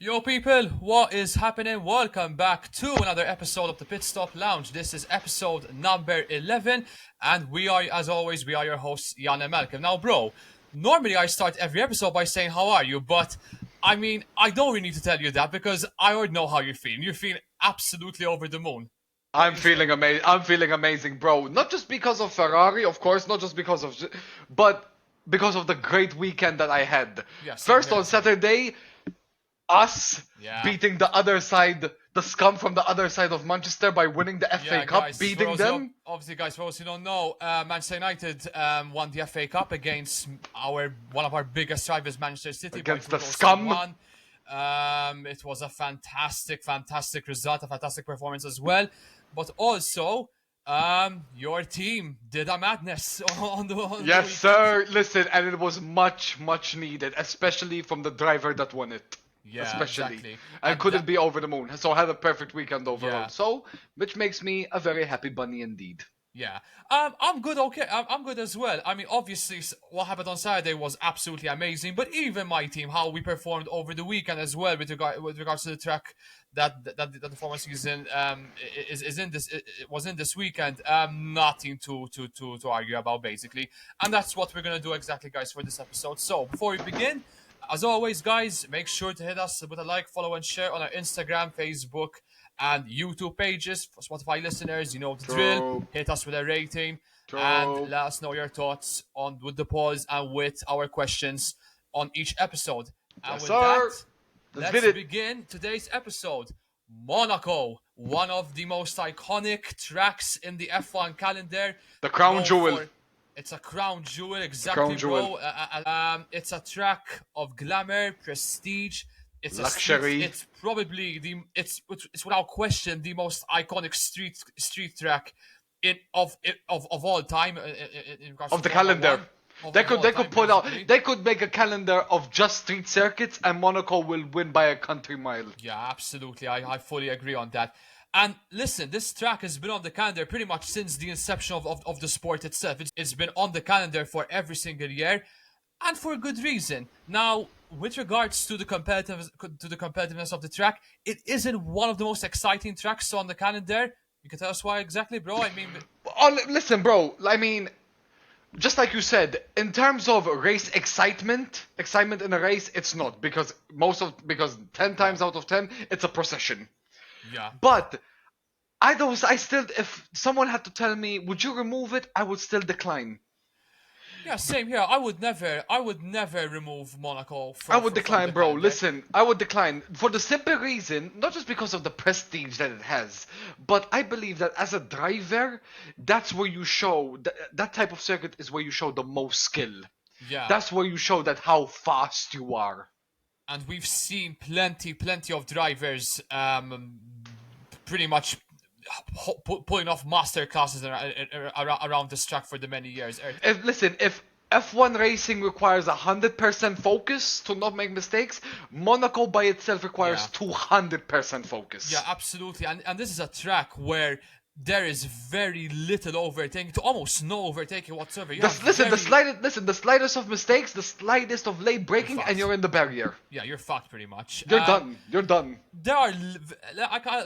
Yo people, what is happening? Welcome back to another episode of the Pit Stop Lounge. This is episode number 11 and we are, as always, we are your hosts, Jan and Malcolm. Now bro, normally I start every episode by saying how are you, but I mean, I don't really need to tell you that because I already know how you're feeling. You're feeling absolutely over the moon. I'm feeling amazing. I'm feeling amazing, bro. Not just because of Ferrari, of course, not just because of, but because of the great weekend that I had. Yes, First on Saturday, us beating the other side, the scum from the other side of Manchester by winning the FA Cup, guys, beating them. Obviously, guys, for those who don't know, Manchester United won the FA Cup against one of our biggest rivals, Manchester City, Against by the 2-1. scum. It was a fantastic result, a fantastic performance as well. But also, your team did a madness on the Yes, weekend. sir. Listen, and it was much needed, especially from the driver that won it. Yeah, especially. exactly. I And couldn't be over the moon. So I had a perfect weekend overall. Yeah. So, which makes me a very happy bunny indeed. Yeah, I'm good. Okay, I'm good as well. I mean, obviously, what happened on Saturday was absolutely amazing. But even my team, how we performed over the weekend as well, with regards to the track that the former season is in this, it was in this weekend. Nothing to argue about basically, and that's what we're gonna do exactly, guys, for this episode. So before we begin, as always, guys, make sure to hit us with a like, follow, and share on our Instagram, Facebook, and YouTube pages. For Spotify listeners, you know the drill. True. Hit us with a rating True. and let us know your thoughts on with the polls and with our questions on each episode. And Yes, with sir. that, Let's let's get it. begin today's episode. Monaco, one of the most iconic tracks in the F1 calendar. The crown Known jewel. It's a crown jewel, exactly, crown jewel. bro. It's a track of glamour, prestige. It's Luxury. It's probably it's without question the most iconic street track of all time in regards Of to the Formula calendar. One, They of could all they time, could put out basically. they could make a calendar of just street circuits and Monaco will win by a country mile. Yeah, absolutely. I fully agree on that. And listen, this track has been on the calendar pretty much since the inception of the sport itself. It's been on the calendar for every single year, and for good reason. Now, with regards to the competitiveness of the track, it isn't one of the most exciting tracks on the calendar. You can tell us why exactly, bro. I mean, Oh, listen, bro. I mean, just like you said, in terms of race excitement in a race, it's not because 10 times out of 10 it's a procession. yeah. But I still, if someone had to tell me, would you remove it? I would still decline. Yeah, same here. I would never remove Monaco from I would from decline, the bro. calendar. Listen, I would decline for the simple reason, not just because of the prestige that it has, but I believe that as a driver, that's where you show that type of circuit is where you show the most skill. Yeah. That's where you show that how fast you are. And we've seen plenty of drivers pretty much pulling off master classes around this track for the many years. If F1 racing requires 100% focus to not make mistakes, Monaco by itself requires 200% focus. Yeah, absolutely. And this is a track where there is very little overtaking, to almost no overtaking whatsoever. The slightest of mistakes, the slightest of late braking, fucked. and you're in the barrier. Yeah, you're fucked pretty much. You're done. You're done. There are,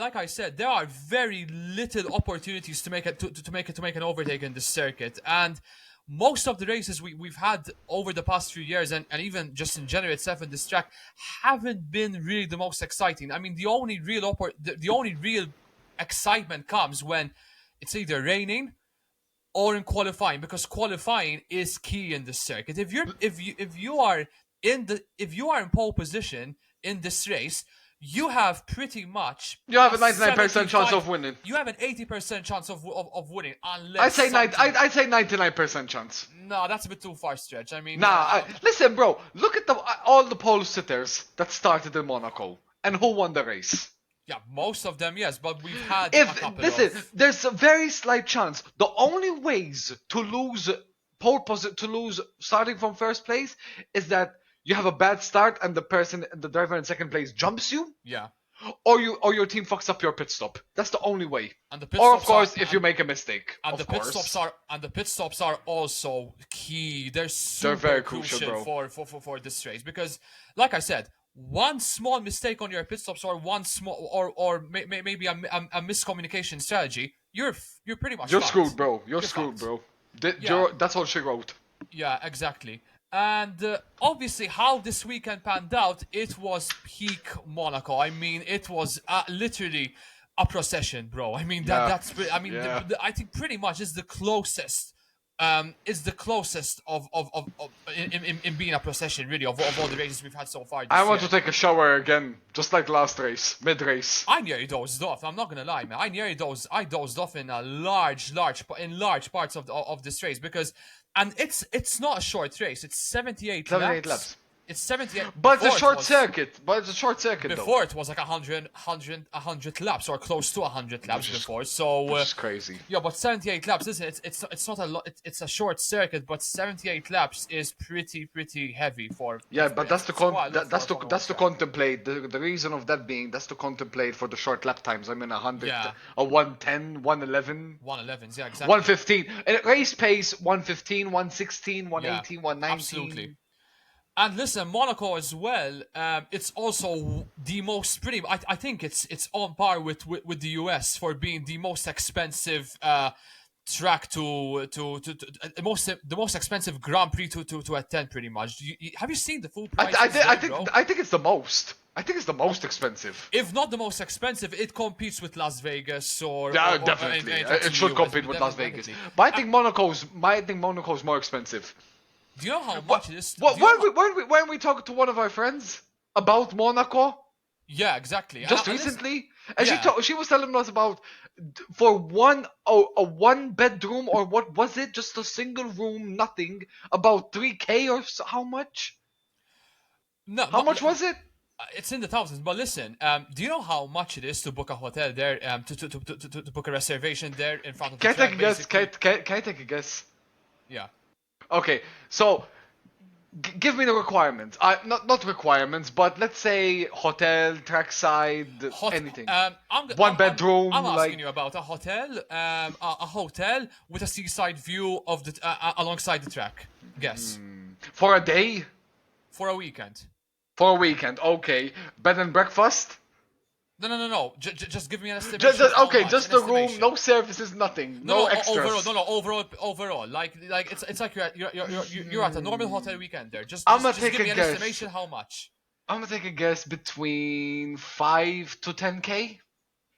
like I said, there are very little opportunities to make an overtake in this circuit, and most of the races we've had over the past few years, and even just in general itself in this track, haven't been really the most exciting. I mean, the only real excitement comes when it's either raining or in qualifying, because qualifying is key in this circuit. If you are in pole position in this race, you have pretty much You have a 99% chance of winning. You have an 80% chance of winning, unless I'd say 99% chance. No, that's a bit too far stretch. I mean, Listen, bro. Look at all the pole sitters that started in Monaco and who won the race. yeah, most of them, yes, but we've had a couple of... There's a very slight chance. The only ways to lose starting from first place is that you have a bad start and the driver in second place jumps you, Yeah. or your team fucks up your pit stop. That's the only way. And the pit Or of stops course, are- if you make a mistake. And of the course. pit stops are also key. They're super very crucial, for this race because, like I said, one small mistake on your pit stops, or one small, maybe a miscommunication strategy, you're pretty much You're screwed, fucked. bro. You're You're screwed, fucked. bro. Yeah, That's all she wrote. yeah, exactly. And obviously, how this weekend panned out, it was peak Monaco. I mean, it was literally a procession, bro. I mean, Yeah. I mean, Yeah. I think pretty much is the closest. Is the closest of in being a procession, really, of all the races we've had so far I this want year. to take a shower again, just like last race, mid race. I nearly dozed off. I'm not gonna lie, man. I dozed off in a large parts of this race, because, and it's not a short race. It's 78 78 laps. laps. It's 78. But it's a short circuit. But it's a short circuit, though. Before it was like 100 laps, or close to 100 laps Which is- before. So Which is crazy. yeah, but 78 laps. Listen, it's not a lot. It's a short circuit, but 78 laps is pretty heavy for. Yeah, but that's to it's quite a lot that's for to a that's to track. contemplate. The reason of that being that's to contemplate for the short lap times. I mean, 100, Yeah. a 110, 111, 111s, yeah, exactly. 115. And race pace 115, 116, Yeah, 118, 119. absolutely. And listen, Monaco as well. It's also the most pretty. I think it's on par with the US for being the most expensive track the most expensive Grand Prix to attend. Pretty much. Have you seen the full prices there, bro? I think it's the most. I think it's the most expensive. If not the most expensive, it competes with Las Vegas Yeah, or definitely. any tracks in It the should US, compete with Las definitely. Vegas. But I think Monaco's more expensive. Do you know how much it is? What, Do you know when we talked to one of our friends about Monaco Yeah, exactly. just And listen, recently, and yeah. she was telling us about for a one bedroom, or what was it? Just a single room, nothing. About 3K or how much? No, How much was it? it's in the thousands. But listen, do you know how much it is to book a hotel there? To book a reservation there in front of the Can I track, take a guess? basically. Can I take a guess? Yeah. Okay, so give me the requirements. Not requirements, but let's say hotel, trackside, anything. One bedroom, I'm asking like you about a hotel, a hotel with a seaside view of the alongside the track. Guess for a day, for a weekend. for a weekend. Okay, bed and breakfast. No. Just give me an estimation. Of how Okay, much, just an the room, estimation. no services, nothing, no extras. Overall. Like it's like you're at a normal hotel weekend there. I'ma Just take give a me an guess. estimation how much. I'm gonna take a guess between 5 to 10K.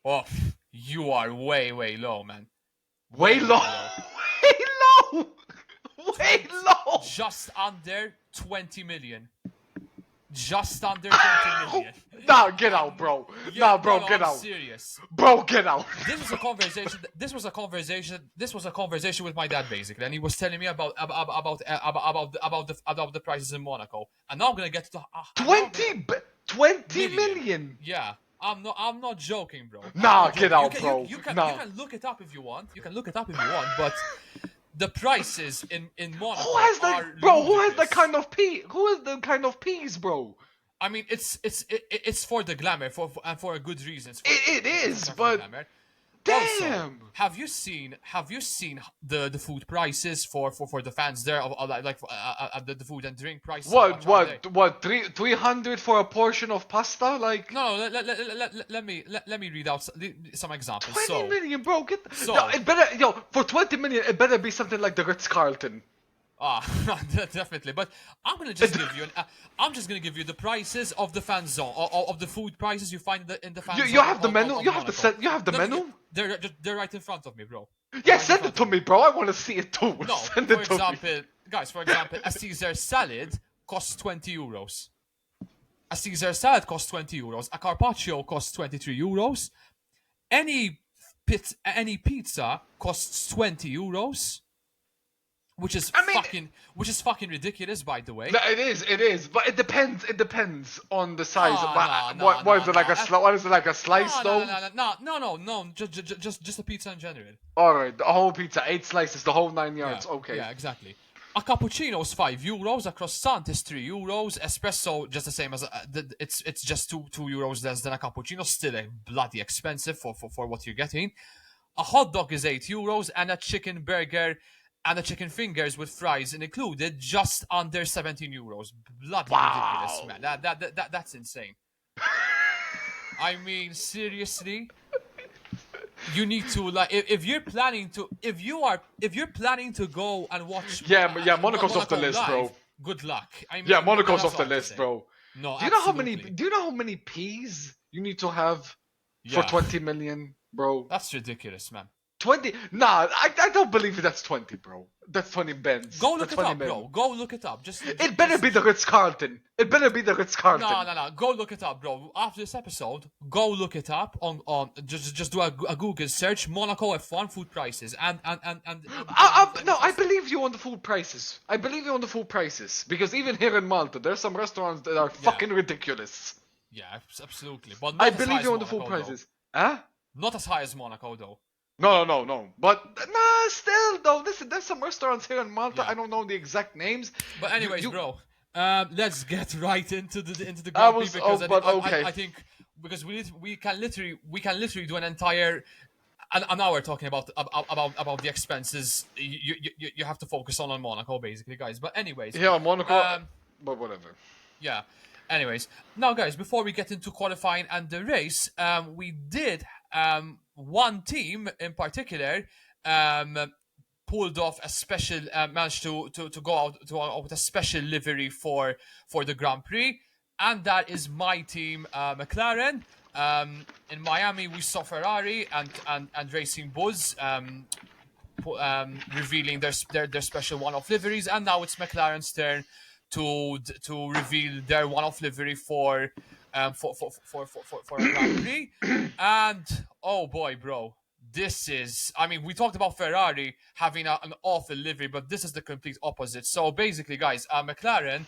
Oh, you are way low, man. Way low. Way low. Way low. Just under 20 million. Just under 20 million. Nah, get out, bro. Yeah, Nah, bro, no, get I'm out. serious. Bro, get out. This was a conversation. This was a conversation with my dad, basically, and he was telling me about the prices in Monaco. And now I'm gonna get to 20 million. Yeah, I'm not joking, bro. Nah, I'm not get joking. out, bro. You can Nah. look it up if you want. But the prices in Monaco Who has are that, bro? Who has ludicrous. the kind of pee? Who has the kind of peas, bro? I mean, it's for the glamour, and for a good reason. It is, for the but glamour. damn. Also, have you seen the food prices for the fans there, of the food and drink prices? How much are they? What? 300 for a portion of pasta? Like No, let me read out some examples. 20 million, bro. So- No, it better, for 20 million, it better be something like the Ritz Carlton. Definitely. But I'm gonna just give you I'm just gonna give you the prices of the fan zone, of the food prices you find in the fan zone. You have the menu. of You have the Monaco. set. You have the No, menu. They're right in front of me, bro. Yeah, Right in send front it to of me, bro. I want to see it too. No, Send for it to me. example, guys, a Caesar salad costs 20 euros. A Caesar salad costs 20 euros. A carpaccio costs 23 euros. Any pizza costs 20 euros. Which is fucking ridiculous, by the way. No, it is, but it depends. It depends on the size. No, What is it like a slice? What is it like a slice though? No. Just a pizza in general. All right, the whole pizza, 8 slices, the whole 9 yards. Yeah, Okay. Yeah, exactly. A cappuccino is 5 euros. A croissant is 3 euros. Espresso just the same as it's just 2 euros less than a cappuccino. Still bloody expensive for what you're getting. A hot dog is 8 euros, and a chicken burger and the chicken fingers with fries included, just under €17. Bloody ridiculous, Wow. man. That's insane. I mean, seriously, you need to like if you're planning to if you're planning to go and watch Yeah, Monaco's off the Monaco list, bro. live, good luck. I Yeah, mean, Monaco's that's off all the I have to list, say. bro. No, Do you know how many? absolutely. Do you know how many P's you need to have for Yeah, 20 million, bro? that's ridiculous, man. 20? Nah, I don't believe that's 20, bro. That's 20 Benz. Go That's look it 20 up, men. bro. Go look it up. It better be the Ritz-Carlton. It better be the Ritz-Carlton. No. Go look it up, bro. After this episode, go look it up on just do a Google search Monaco F1 food prices and No, I believe you on the food prices. I believe you on the food prices because even here in Malta, there's some restaurants that are fucking ridiculous. Yeah, absolutely. But I not as high believe as you on the Monaco, food though. prices. Huh? Not as high as Monaco, though. No. But nah, still though. Listen, there's some restaurants here in Malta. Yeah. I don't know the exact names. But anyways, You- bro, let's get right into the I Grand Prix was- because oh, but okay. I think because we can literally do an entire an hour talking about the expenses. You have to focus on Monaco basically, guys. But anyways, Yeah, Monaco. Um, But whatever. yeah. Anyways, now guys, before we get into qualifying and the race, we did one team in particular pulled off a special managed to go out with a special livery for the Grand Prix, and that is my team, McLaren. In Miami, we saw Ferrari and Racing Bulls revealing their special one-off liveries, and now it's McLaren's turn to reveal their one-off livery for a Grand Prix. And oh boy, bro, this is, I mean, we talked about Ferrari having an awful livery, but this is the complete opposite. So basically, guys, McLaren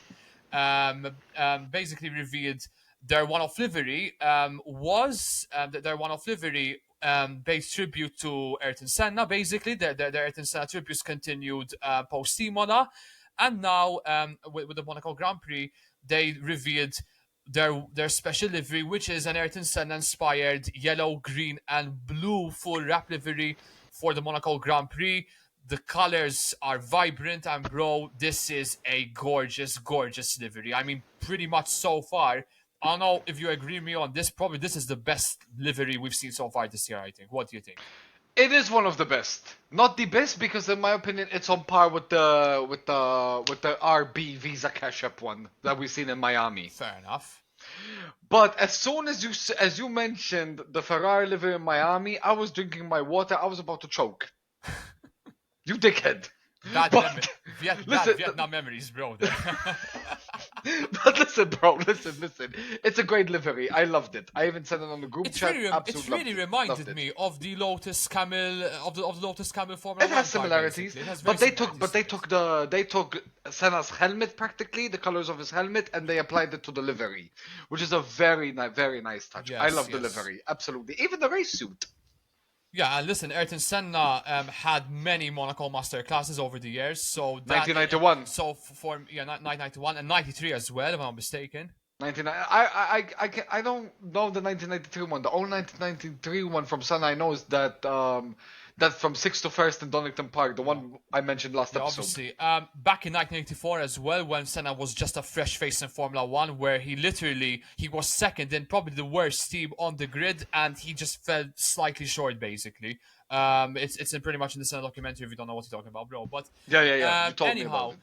basically revealed their one-off livery was their one-off livery based tribute to Ayrton Senna. Basically, their Ayrton Senna tributes continued post Imola, and now with the Monaco Grand Prix, they revealed their special livery, which is an Ayrton Senna inspired yellow, green, and blue full wrap livery for the Monaco Grand Prix. The colors are vibrant, and bro, this is a gorgeous, gorgeous livery. I mean, pretty much so far. I don't know if you agree with me on this. Probably this is the best livery we've seen so far this year, I think. What do you think? It is one of the best. Not the best because, in my opinion, it's on par with the RB Visa Cash App one that we've seen in Miami. Fair enough. But as soon as you mentioned the Ferrari livery in Miami, I was drinking my water. I was about to choke. You dickhead. Bad But- listen- Vietnam memories, bro. But listen, bro, listen. It's a great livery. I loved it. I even said it on the group chat. It Absolutely really loved reminded it. me of the Lotus Camel of the Lotus Camel Formula It 1 has car, similarities, basically. It has but very they took Senna's helmet practically, the colors of his helmet, and they applied it to the livery, which is a very nice touch. I Yes, love the yes. livery, absolutely. Even the race suit. Yeah, and listen, Ayrton Senna had many Monaco Master classes over the years. So that, 1991. So for 1991 and 93 as well, if I'm not mistaken. 99. I don't know the 1993 one. The only 1993 one from Senna I know is that from 6th to 1st in Donington Park, the one I mentioned last Yeah, episode. obviously. Back in 1984 as well, when Senna was just a fresh face in Formula 1, where he was second in probably the worst team on the grid, and he just fell slightly short, basically. It's in pretty much in the Senna documentary if you don't know what you're talking about, bro. But Yeah. You told me about it.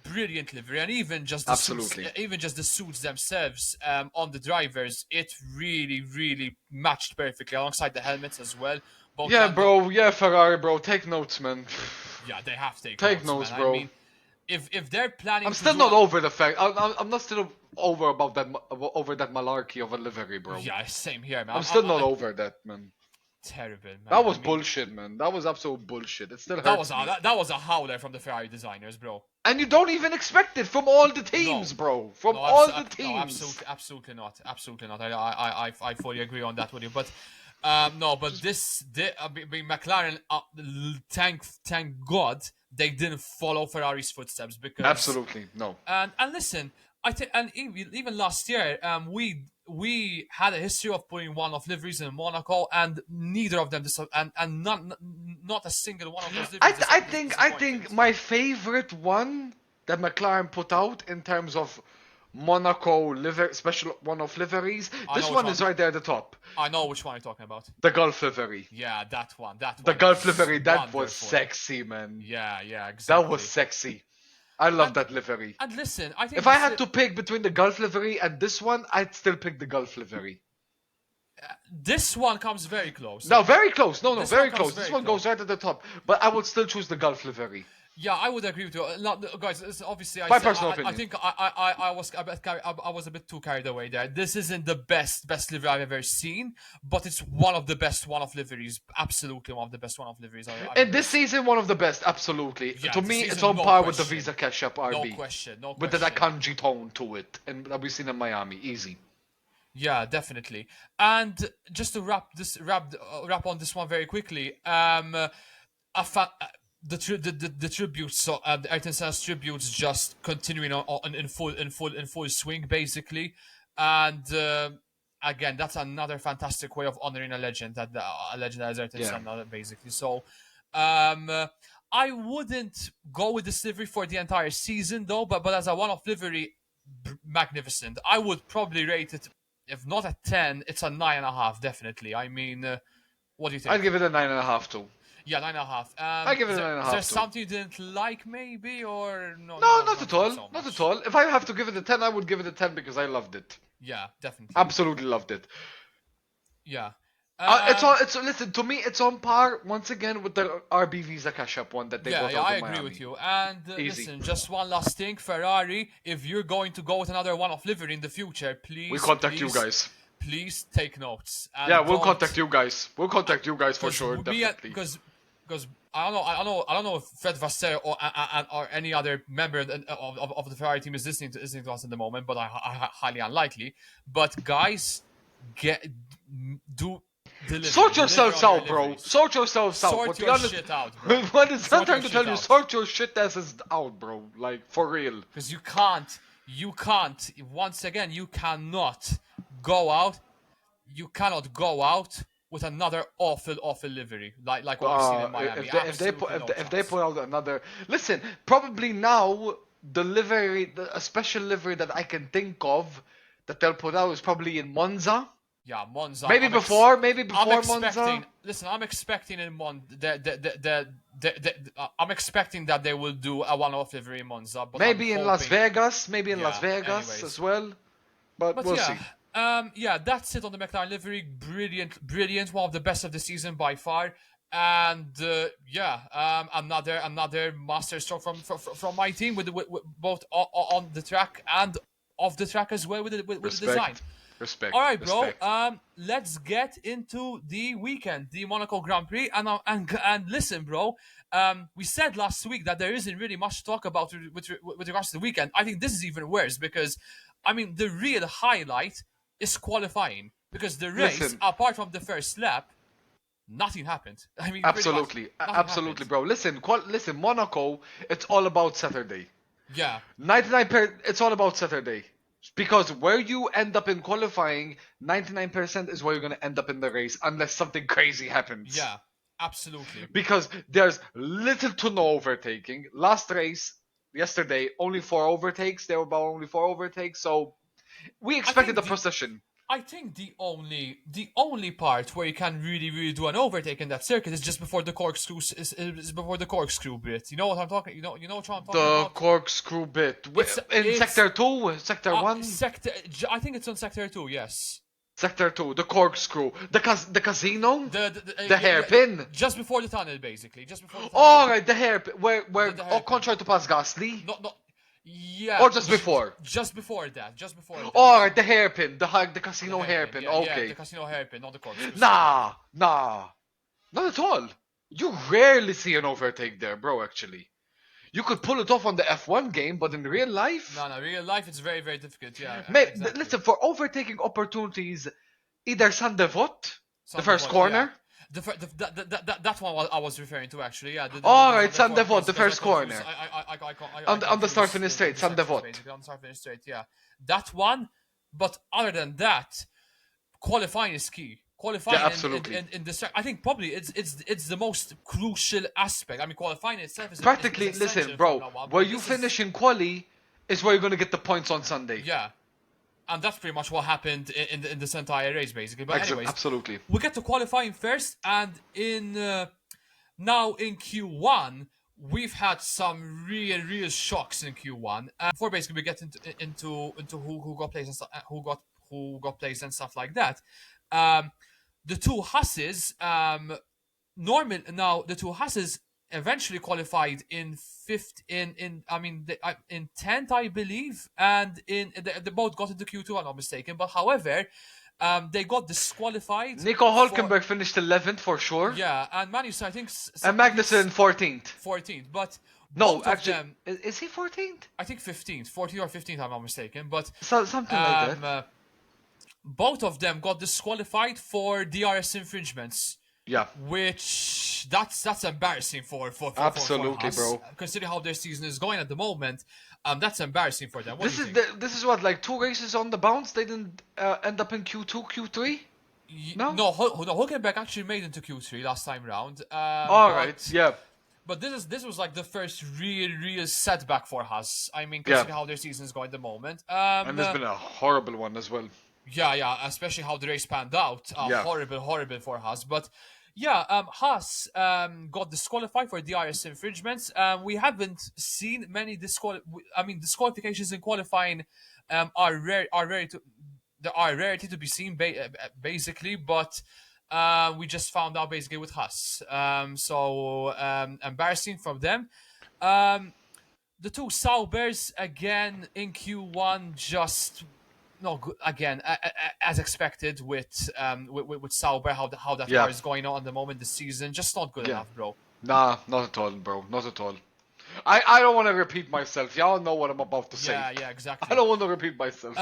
Brilliant livery, and even just the Absolutely. suits, even just the suits themselves on the drivers, it really matched perfectly alongside the helmets as well. Both Yeah, Lando- bro. Yeah, Ferrari, bro. Take notes, man. Yeah, they have to Take notes, man. bro. I mean, if they're planning, I'm to still do not a- over the fact. I'm not still over about that over that malarkey of a livery, bro. Yeah, same here, man. I'm still not over that, man. Terrible, man. That was I mean, bullshit, man. That was absolute bullshit. It still hurts That was me. that was a howler from the Ferrari designers, bro. And you don't even expect it from all the teams, No. bro. From No, all the no, teams. absolutely not. I fully agree on that with you. But no, but McLaren, thank God they didn't follow Ferrari's footsteps because Absolutely no. And listen, I think, and even last year, we had a history of putting one-off liveries in Monaco, and neither of them, not a single one of those I, liveries I think I disappointed. think my favorite one that McLaren put out in terms of Monaco special one-off liveries. I This know which one one. is right there at the top. I know which one you're talking about. The Gulf livery. Yeah, that one. That The one Gulf is livery. That was wonderful. sexy, man. Yeah, exactly. That was sexy. I love And- that livery. And listen, I think If I had to pick between the Gulf livery and this one, I'd still pick the Gulf livery. this one comes very close. No, very close. No, This very one comes close. This very one goes right at the top. But I would still choose the Gulf livery. Yeah, I would agree with you. Guys, listen, obviously, My personal opinion. I think I was a bit too carried away there. This isn't the best livery I've ever seen, but it's one of the best one-off liveries. Absolutely one of the best one-off liveries I've And ever this seen. season, one of the best, absolutely. Yeah, To this me, season, it's on no par with the question. Visa Cash App RB. No question. With the Akanji tone to it, and that we've seen in Miami. Easy. Yeah, definitely. And just to wrap on this one very quickly, the tributes, so the Ayrton Senna's tributes just continuing on in full swing basically, and again that's another fantastic way of honoring a legend that is Ayrton Senna basically. So I wouldn't go with this livery for the entire season though, but as a one-off livery, magnificent. I would probably rate it, if not a 10, it's a 9.5 definitely. I mean, what do you think? I'd give it a 9.5 too. Yeah, 9.5. I give it a 9.5 Is there too. something you didn't like, maybe, or no? No, not at all. so Not much. at all. If I have to give it a 10, I would give it a 10 because I loved it. Yeah, definitely. Absolutely loved it. Yeah. Listen, to me, it's on par once again with the RB Visa Cash App one that they brought out I in agree Miami. with you. And Easy. listen, just one last thing, Ferrari. If you're going to go with another one-off livery in the future, please, We contact you guys. Please take notes. And Yeah, we'll don't- contact you guys. We'll contact you guys for sure, definitely. Because I don't know if Fred Vasseur or any other member of the Ferrari team is listening to us at the moment, but I highly unlikely. But guys, deliver. Sort yourselves Deliver on out, your bro. deliveries. Sort yourselves out. Sort But to be your honest, shit out, bro. when it's Sort not time your to tell shit you, out. sort your shit asses out, bro. Like, for real. Because you can't. Once again, you cannot go out. You cannot go out with another awful livery like what we've seen in Miami. If they put out another, listen, probably now the livery, a special livery that I can think of that they'll put out is probably in Monza. Yeah, Monza. Maybe before Monza. Listen, I'm expecting in I'm expecting that they will do a one-off livery in Monza. But Maybe I'm in Las hoping- Vegas. Maybe in Las Yeah, Vegas anyways. as well. But we'll see. Yeah, that's it on the McLaren livery. Brilliant. One of the best of the season by far. And another master stroke from my team with both on the track and off the track as well with the design. Respect. All right, bro. Respect. Let's get into the weekend, the Monaco Grand Prix, and listen, bro. We said last week that there isn't really much to talk about with regards to the weekend. I think this is even worse because, I mean, the real highlight is qualifying because the race, Listen. apart from the first lap, nothing happened. I mean, Absolutely, pretty much nothing absolutely, happened. bro. Listen, Monaco. It's all about Saturday. Yeah, 99%. It's all about Saturday. Because where you end up in qualifying, 99% is where you're going to end up in the race unless something crazy happens. yeah, absolutely. Because there's little to no overtaking. Last race, yesterday, only 4 overtakes. There were about only 4 overtakes. So we expected a procession. I think the only part where you can really do an overtake in that circuit is just before the corkscrew is before the corkscrew bit. You know what I'm talking? You know what I'm talking The about? corkscrew bit. In Sector 2? Sector 1? I think it's on Sector 2. Yes. Sector 2. The corkscrew. The casino? The hairpin? Just before the tunnel, basically. Just before the tunnel. Alright, the hairpin. Where The hairpin. Ocon tried to pass Gasly? No. Yeah. Or just before? Just before that. Alright, the hairpin. The casino The hairpin. Yeah, Okay. Yeah, the casino hairpin, not the corkscrew. Nah. Not at all. You rarely see an overtake there, bro, actually. You could pull it off on the F1 game, but in real life... No, real life it's very, very difficult, yeah. Mate, listen, for overtaking opportunities, either San Devot, the first corner... Yeah. That one I was referring to actually, yeah. Alright, San Devot, the first corner. On the start finish straight, San Devot. Basically, on the start finish straight, yeah. That one, but other than that, qualifying is key. qualifying absolutely. in the I think probably it's the most crucial aspect. I mean, qualifying itself is Practically, essential listen, in bro, Formula One, where but you this is finish in quali is where you're gonna get the points on Sunday. yeah, and that's pretty much what happened in this entire race, basically. But anyways, Absolutely. we get to qualifying first, and in now in Q1 we've had some real shocks in Q1. Before basically we get into who got placed and who got placed and stuff like that. Um, the two Hasses, normal now the two Hasses eventually qualified in fifth in I mean in 10th I believe, and they both got into Q2, I'm not mistaken. But however, they got disqualified Nico for Hulkenberg finished 11th for sure, yeah, and Manus and Magnussen 14th. 14th, but No, both of actually, them, is he 14th? I think 15th, 14th or 15th, I'm not mistaken. But So, something like that. both of them got disqualified for DRS infringements, Yeah, which that's embarrassing for absolutely, us, bro. considering how their season is going at the moment. That's embarrassing for them. What This do you is think? this is what, like 2 races on the bounce. They didn't end up in Q2, Q3. No. No, no, Hulkenberg actually made into Q3 last time round. All right. Yeah. But this was like the first real setback for us. I mean, Yeah. considering how their season is going at the moment. And there's been a horrible one as well. Yeah, especially how the race panned out. Yeah. Horrible for Haas. But yeah, Haas got disqualified for DRS infringements. We haven't seen many disqualifications in qualifying are rarity to be seen, basically. But we just found out basically with Haas. So embarrassing from them. The two Saubers again in Q1 just no good again, as expected with Sauber, how that Yeah. car is going on at the moment this season, just not good Yeah. enough, bro. Nah, not at all, bro. Not at all. I don't want to repeat myself. Y'all know what I'm about to say. Yeah, exactly. I don't want to repeat myself.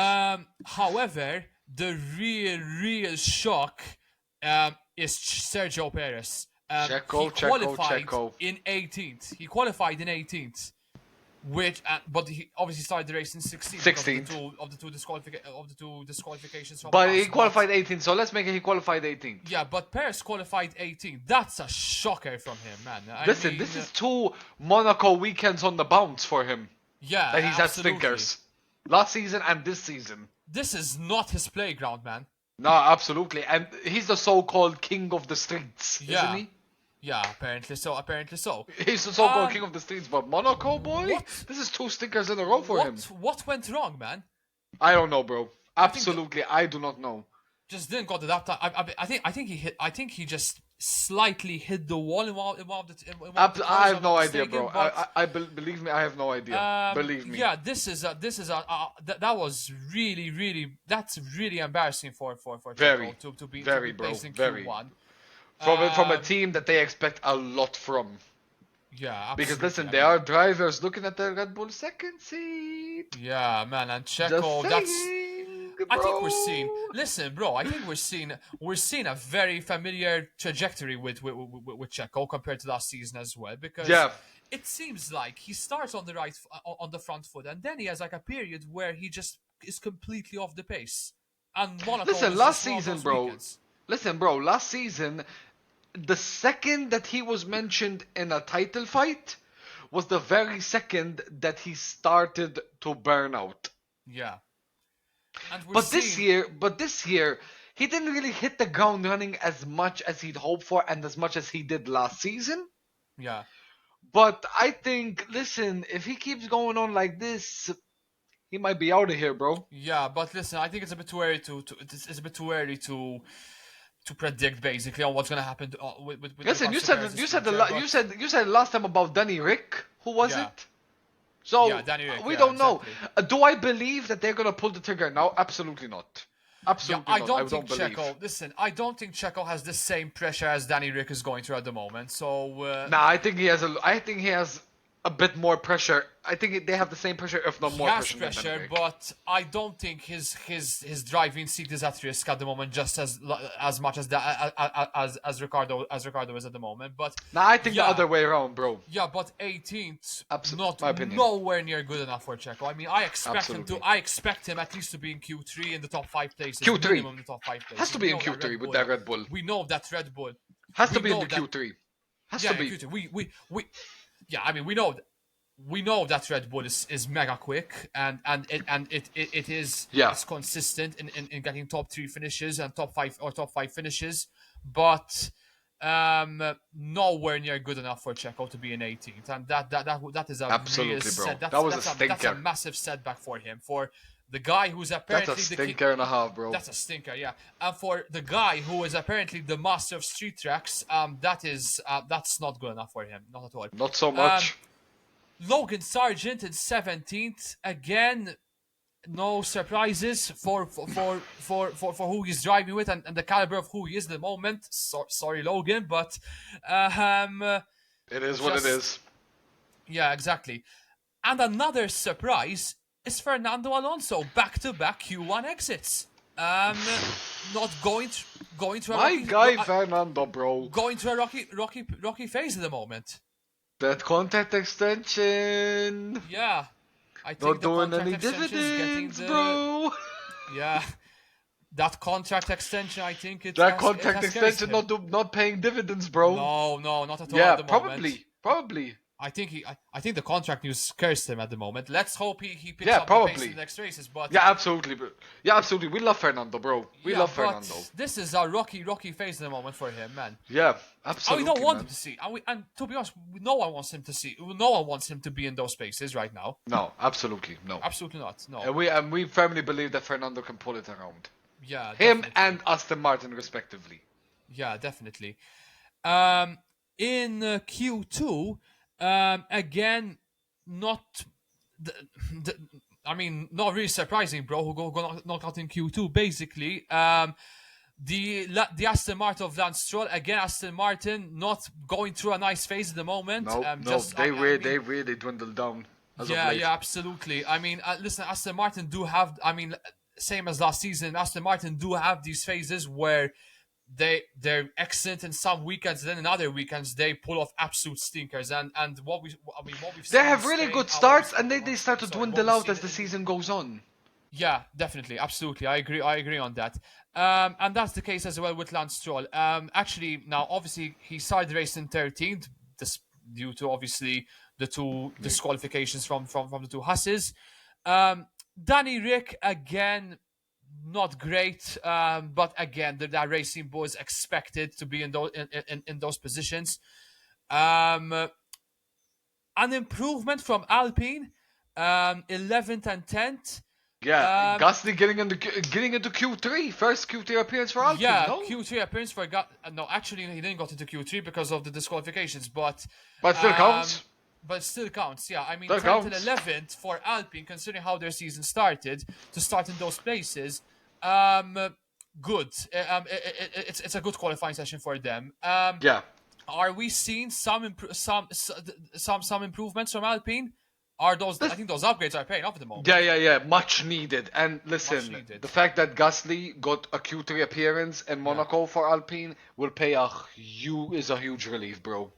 However, the real shock is Sergio Perez. He qualified in 18th. He qualified in 18th. But he obviously started the race in 16th. 16th. Of the two disqualifications. From But Haas, he qualified 18th, so let's make it he qualified 18th. Yeah, but Perez qualified 18th. That's a shocker from him, man. Listen, this is 2 Monaco weekends on the bounce for him. Yeah, that he's had absolutely. stinkers. Last season and this season. This is not his playground, man. No, absolutely. And he's the so-called king of the streets, Yeah. isn't he? Yeah, apparently so. He's the so-called king of the streets, but Monaco, boy? what? This is 2 stinkers in a row for him. What went wrong, man? I don't know, bro. Absolutely, I do not know. Just didn't got it that time. I think he just slightly hit the wall in one of the I have no I'm idea, mistaken, bro. but, Believe me, I have no idea. Believe me. Yeah, that was really that's really embarrassing for Very, Checo to be very, placed bro, in very. Q1. From a team that they expect a lot from. Yeah, absolutely. Because listen, there are drivers looking at the Red Bull second seat. Yeah, man, and Just Checo, that's. saying, I think we're bro. seeing. Listen, bro. I think we're seeing a very familiar trajectory with Checo compared to last season as well. Because Yeah. it seems like he starts on the front foot, and then he has like a period where he just is completely off the pace. And Monaco Listen, was last just one of season, those bro. weekends. Listen, bro. Last season, the second that he was mentioned in a title fight was the very second that he started to burn out. Yeah. And we're But seeing, this year, he didn't really hit the ground running as much as he'd hoped for and as much as he did last season. yeah. But I think, listen, if he keeps going on like this, he might be out of here, bro. Yeah, but listen, I think it's a bit too early it's a bit too early to predict basically on what's gonna happen with Listen, you regards to said Perez's you said future, you said last time about Danny Rick. Who was Yeah. it? So Yeah, Danny Rick, we yeah, don't know. exactly. Do I believe that they're gonna pull the trigger now? Absolutely not. Yeah, Absolutely I not. don't I think don't believe. Checo. Listen, I don't think Checo has the same pressure as Danny Rick is going through at the moment. So Nah, I think he has a bit more pressure. I think they have the same pressure, if not He more has pressure than pressure, Leclerc. but I don't think his driving seat is at risk at the moment, just as much as Ricardo is at the moment. But Now I think the yeah, other way around, bro. yeah, but 18th, not My opinion. nowhere near good enough for Checo. I mean, I expect him to. Absolutely. I expect him at least to be in Q3 in the top 5 places, Q3 minimum in the top 5 places. has to We be in know that Q3 Red with Bull. that Red Bull. We know that Red Bull. Has to We be in know the that. Q3. Has Yeah, to be. Q3. We. Yeah, I mean, we know that Red Bull is mega quick and it is Yeah. it's consistent in getting top 3 finishes and top 5 finishes, but nowhere near good enough for Checo to be in 18th, and that is a real Absolutely, bro. set. That was a That's a stinker. massive setback for him, for the guy who's That's a apparently the king. stinker and a half, bro. That's a stinker, yeah. And for the guy who is apparently the master of street tracks, that's not good enough for him, not at all. Not so much. Logan Sargent in 17th. Again, no surprises for who he's driving with and the caliber of who he is at the moment. Sorry, Logan, but It is what it is. yeah, exactly. And another surprise is Fernando Alonso, back-to-back Q1 exits. Not going to a My rocky, guy Fernando, bro. going to a rocky phase at the moment. That contract extension. Yeah, I think Not the doing contract any extension is getting dividends, the bro. yeah. That contract extension, I think That contract extension not paying dividends, bro. No, not at all Yeah, at the moment. probably. I think the contract news cursed him at the moment. Let's hope he picks Yeah, up the pace probably. in the next races. But Yeah, absolutely, bro. Yeah, absolutely. We love Fernando, bro. We yeah, love but Fernando. this is a rocky phase at the moment for him, man. Yeah, And absolutely. we don't want man. him to see. And to be honest, no one wants him to see. No one wants him to be in those spaces right now. No, absolutely no. Absolutely not. No. And we firmly believe that Fernando can pull it around. Yeah. Him Definitely. and Aston Martin, respectively. Yeah, definitely. In Q2, again, not. I mean, not really surprising, bro. Who go knock out in Q2? Basically, the Aston Martin of Lance Stroll again. Aston Martin not going through a nice phase at the moment. No, they really dwindled down. As of late. Yeah, absolutely. I mean, listen, Aston Martin do have. I mean, same as last season, Aston Martin do have these phases where they're excellent in some weekends, then in other weekends they pull off absolute stinkers. And what we've they have really good starts, and they start to dwindle out as the season goes on. Yeah, definitely, absolutely, I agree on that. And that's the case as well with Lance Stroll. Actually, now obviously he started the race in 13th, due to obviously the two disqualifications from the two Hasses. Danny Rick again, not great, but again, that Racing Bull is expected to be in those positions. An improvement from Alpine, 11th and 10th. Yeah, Gasly getting into Q3, first Q3 appearance for Alpine. Yeah, no? Q3 appearance for no, actually he didn't got into Q3 because of the disqualifications, but still counts. But still counts, yeah. I mean, Still 10th and counts. 11th for Alpine, considering how their season started, to start in those places, good. It's a good qualifying session for them. Yeah. Are we seeing some improvements from Alpine? I think those upgrades are paying off at the moment. Yeah. Much needed. And listen, the fact that Gasly got a Q3 appearance in Monaco for Alpine will pay is a huge relief, bro.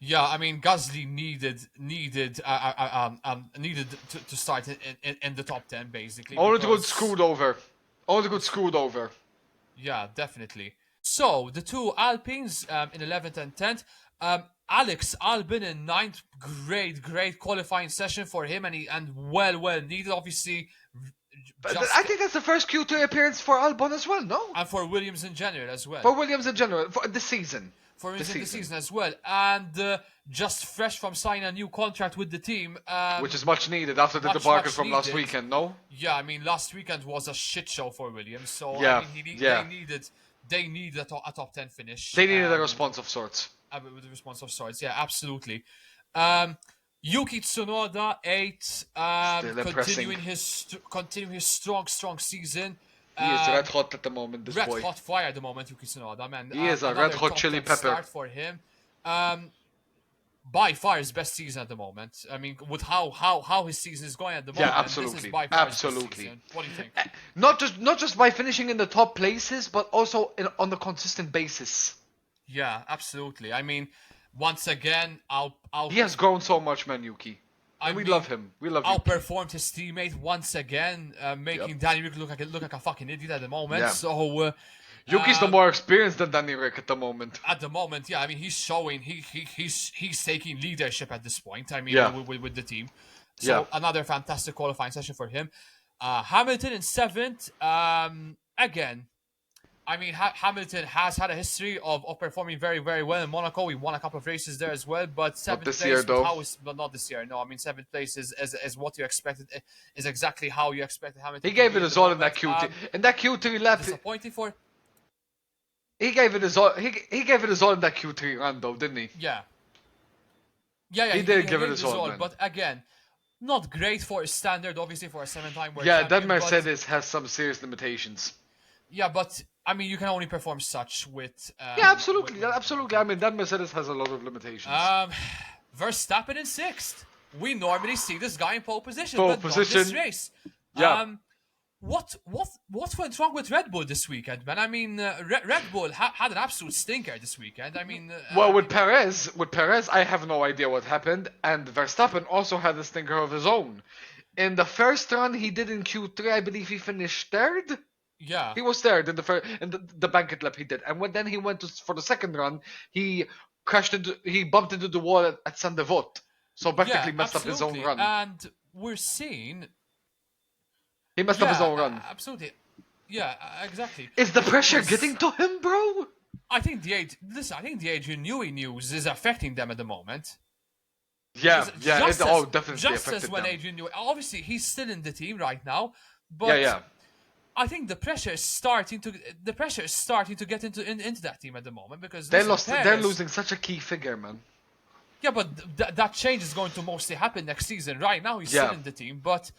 Yeah, I mean, Gasly needed to start in the top 10 basically. Only to get screwed over. Yeah, definitely. So the two Alpines in 11th and 10th. Alex Albon in 9th, great qualifying session for him, and well needed, obviously. But I think that's the first Q3 appearance for Albon as well, no? And for Williams in general as well. For Williams in general, for the season. For Williams in the season as well. And just fresh from signing a new contract with the team. Which is much needed after the debacle from last weekend, no? Yeah, I mean, last weekend was a shit show for Williams, so yeah, I mean, they needed a top 10 finish. They needed a response of sorts. With a response of sorts, yeah, absolutely. Yuki Tsunoda 8th, continuing his strong season. He is red hot at the moment. This boy. Red hot fire at the moment, Yuki Tsunoda, man. He is a red hot chili pepper start for him. by far his best season at the moment. I mean, with how his season is going at the Yeah, moment, this is absolutely, by far his best absolutely. season. What do you think? Not just by finishing in the top places, but also on a consistent basis. Yeah, absolutely. I mean, once again, He has grown so much, man, Yuki, I and we mean, love him. We love Yuki. outperformed his teammate once again, Yep. making Danny Rick look like a fucking idiot at the moment. Yeah. So Yuki's the more experienced than Danny Rick at the moment. at the moment, yeah, I mean, he's showing he's taking leadership at this point. I mean, Yeah. with the team. Yeah. So another fantastic qualifying session for him. Hamilton in seventh. Again, I mean, Hamilton has had a history of performing very, very well in Monaco. We won a couple of races there as well, but seventh this place, year, though. but not this year. No, I mean, seventh place is what you expected. Is exactly how you expected Hamilton. He gave to it be his at the all in that moment. Q3. In that Q3 lap, Disappointing for. he gave it his all. He gave it his all in that Q3 run, though, didn't he? Yeah. Yeah, He did give it his all, man. but again, not great for his standard, obviously, for a seven-time world Yeah, champion. that Mercedes has some serious limitations. Yeah, but I mean, you can only perform such with. Yeah, absolutely, absolutely. I mean, that Mercedes has a lot of limitations. Verstappen in sixth. We normally see this guy in pole position, Pole but position. not this race. Yeah. What went wrong with Red Bull this weekend, man? I mean, Red Bull had an absolute stinker this weekend. I mean, Well, with Perez, I have no idea what happened, and Verstappen also had a stinker of his own. In the first run he did in Q3, I believe he finished third. yeah, He was third in the banquet lap he did, and then he went for the second run, he bumped into the wall at San Devot, so practically messed up his own absolutely. run. And we're seeing, He messed up his own run. absolutely, yeah, exactly. Is the It pressure was- getting to him, bro? I think the Adrian Newey news is affecting them at the moment. Yeah, yeah, Just definitely just affected as when them. Adrian Newey, obviously he's still in the team right now, but Yeah. I think the pressure is starting to get into that team at the moment because They're Perez, losing such a key figure, man. Yeah, but that change is going to mostly happen next season. Right now he's still in the team, but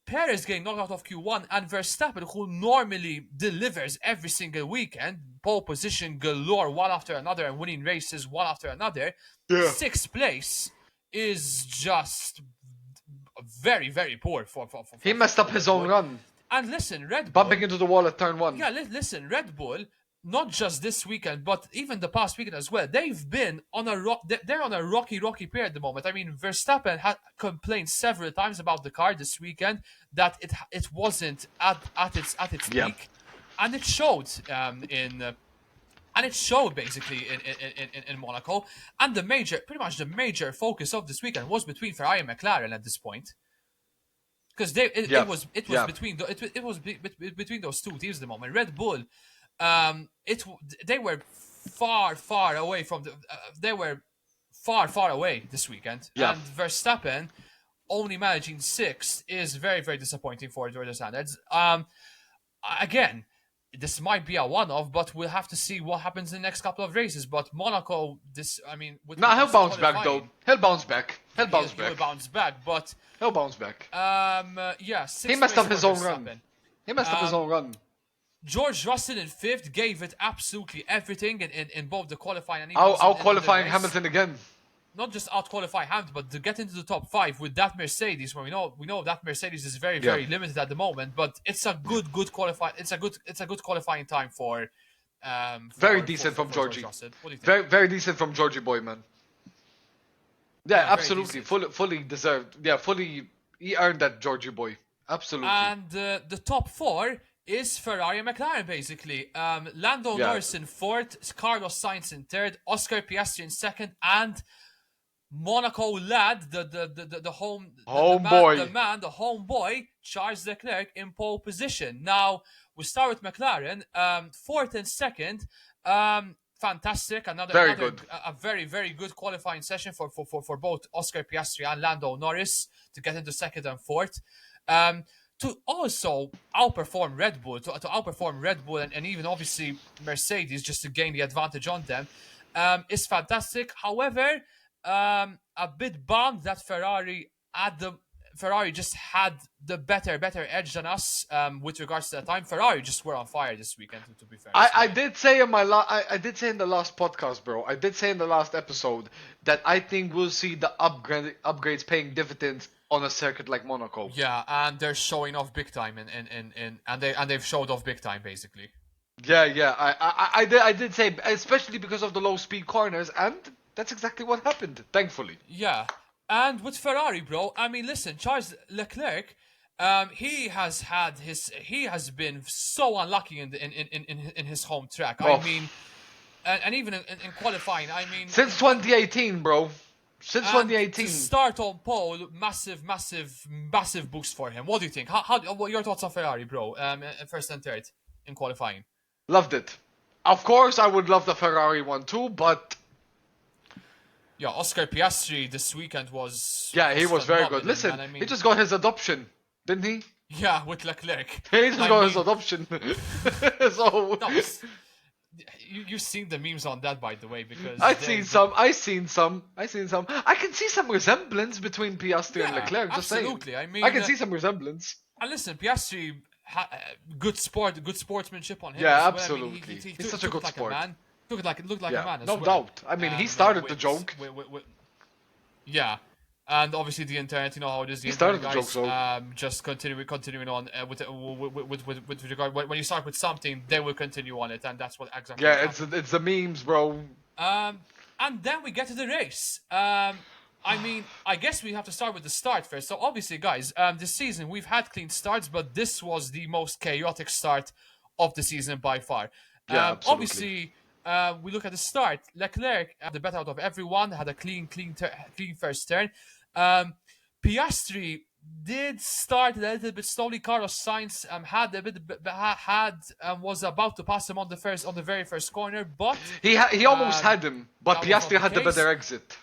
Perez getting knocked out of Q1 and Verstappen, who normally delivers every single weekend, pole position galore one after another and winning races one after another. Yeah. Sixth place is just very, very poor for He messed up his own run, And listen, Red Bull, bumping into the wall at turn 1. yeah, listen, Red Bull, not just this weekend, but even the past weekend as well. They've been on they're on a rocky period at the moment. I mean, Verstappen had complained several times about the car this weekend that it wasn't at its Yeah. peak, and it showed and it showed basically in Monaco. And pretty much the major focus of this weekend was between Ferrari and McLaren at this point. Because it was between those two teams at the moment. Red Bull, they were far away from they were far away this weekend. Yeah. And Verstappen only managing sixth is very disappointing for the standards. Again, this might be a one-off, but we'll have to see what happens in the next couple of races. But Monaco, Nah, he'll bounce back though. He'll bounce back. He'll bounce He'll back. bounce back, but He'll bounce back. yeah, sixth He messed place up his for own Verstappen. run. He messed up his own run. George Russell in fifth gave it absolutely everything in both the qualifying and even Out in the qualifying race. Hamilton again. Not just out qualify Hamilton, but to get into the top five with that Mercedes, where we know that Mercedes is very limited at the moment. But it's a good qualify. It's a good qualifying time for. Very decent from George Georgie. Russell. What do you think? Very decent from Georgie boy, man. Yeah, very absolutely. decent. Fully deserved. Yeah, he earned that Georgie boy. Absolutely. And the top four is Ferrari and McLaren, basically. Lando Norris in fourth, Carlos Sainz in third, Oscar Piastri in second, and Monaco lad, the homeboy, Charles Leclerc in pole position. Now we start with McLaren, fourth and second. Fantastic, Very good. A very good qualifying session for both Oscar Piastri and Lando Norris to get into second and fourth. To also outperform Red Bull, and even obviously Mercedes, just to gain the advantage on them, is fantastic. However, a bit bummed that Ferrari Ferrari just had the better edge than us with regards to that time. Ferrari just were on fire this weekend, to be fair. I did say in my I did say in the last podcast, bro. I did say in the last episode that I think we'll see the upgrades paying dividends on a circuit like Monaco. Yeah, and they're showing off big time, and they've showed off big time basically. Yeah. I did say, especially because of the low speed corners, and that's exactly what happened. Thankfully. Yeah, and with Ferrari, bro. I mean, listen, Charles Leclerc. He has been so unlucky in his home track. Oh. I mean, and even in qualifying. I mean, Since 2018, bro. Since 2018. To start on pole, massive boost for him. What do you think? What are your thoughts on Ferrari, bro? First and third in qualifying. Loved it. Of course, I would love the Ferrari one too, but yeah, Oscar Piastri this weekend was. Yeah, he was very good. phenomenal, Listen, man. I mean, he just got his adoption, didn't he? yeah, with Leclerc. He just got his adoption. So That was, you've seen the memes on that, by the way, because I've seen some. I can see some resemblance between Piastri and Yeah, Leclerc. Just absolutely. saying. I mean, I can see some resemblance. And listen, Piastri, good sportsmanship on him. Yeah, as well. I mean, absolutely. He's took such a it good like sport. A man. Looked like Yeah, a man as no well. doubt. I mean, he started the joke. Yeah, and obviously the internet, you know how it is. The He started internet, the guys, joke, so just continuing on with regard. When you start with something, they will continue on it, and that's what exactly. Yeah, it's the memes, bro. And then we get to the race. I mean, I guess we have to start with the start first. So obviously, guys, this season we've had clean starts, but this was the most chaotic start of the season by far. Yeah, absolutely. Obviously, we look at the start. Leclerc had the better out of everyone. Had a clean first turn. Piastri did start a little bit slowly. Carlos Sainz was about to pass him on the very first corner, but He almost had him, but that was not Piastri the had the case. better exit.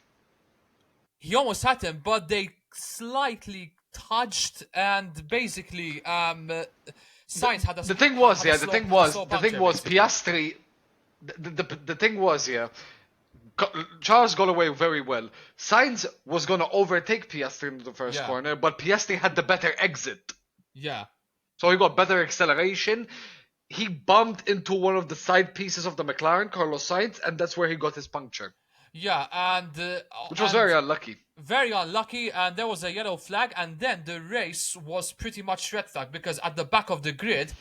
He almost had him, but they slightly touched, and basically, Sainz had a. The thing was, had a yeah. slow- The thing had a was, slow the thing puncture, was, basically. Piastri. The thing was, yeah. Charles got away very well. Sainz was gonna overtake Piastri in the first Yeah. corner, but Piastri had the better exit, Yeah, so he got better acceleration. He bumped into one of the side pieces of the McLaren, Carlos Sainz, and that's where he got his puncture, yeah, and which was and very unlucky. very unlucky. And there was a yellow flag, and then the race was pretty much red flag because at the back of the grid,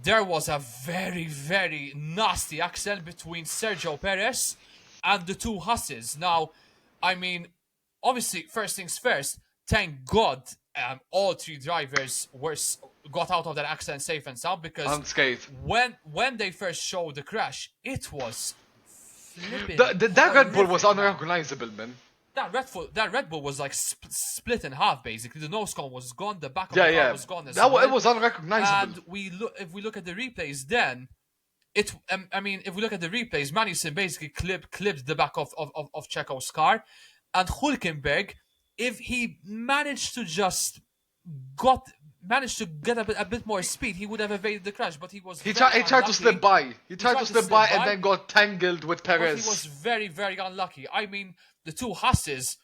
there was a very nasty accident between Sergio Perez and the two Hasses. Now, I mean, obviously, first things first. Thank God, all three drivers got out of that accident safe and sound, because Unscathed. when they first showed the crash, it was flipping. That Red Bull was horrific, man. unrecognizable, man. That Red Bull was like split in half basically. The nose cone was gone. The back of Yeah, the car yeah. was gone as It well. was unrecognizable. And if we look at the replays, then I mean, if we look at the replays, Magnussen basically clipped the back of Checo's car, and Hülkenberg, if he managed to get a bit more speed, he would have evaded the crash. But he was He very tried to slip unlucky. by. He tried to slip by and then got tangled with But Perez. he was very unlucky. I mean, the two Hasses,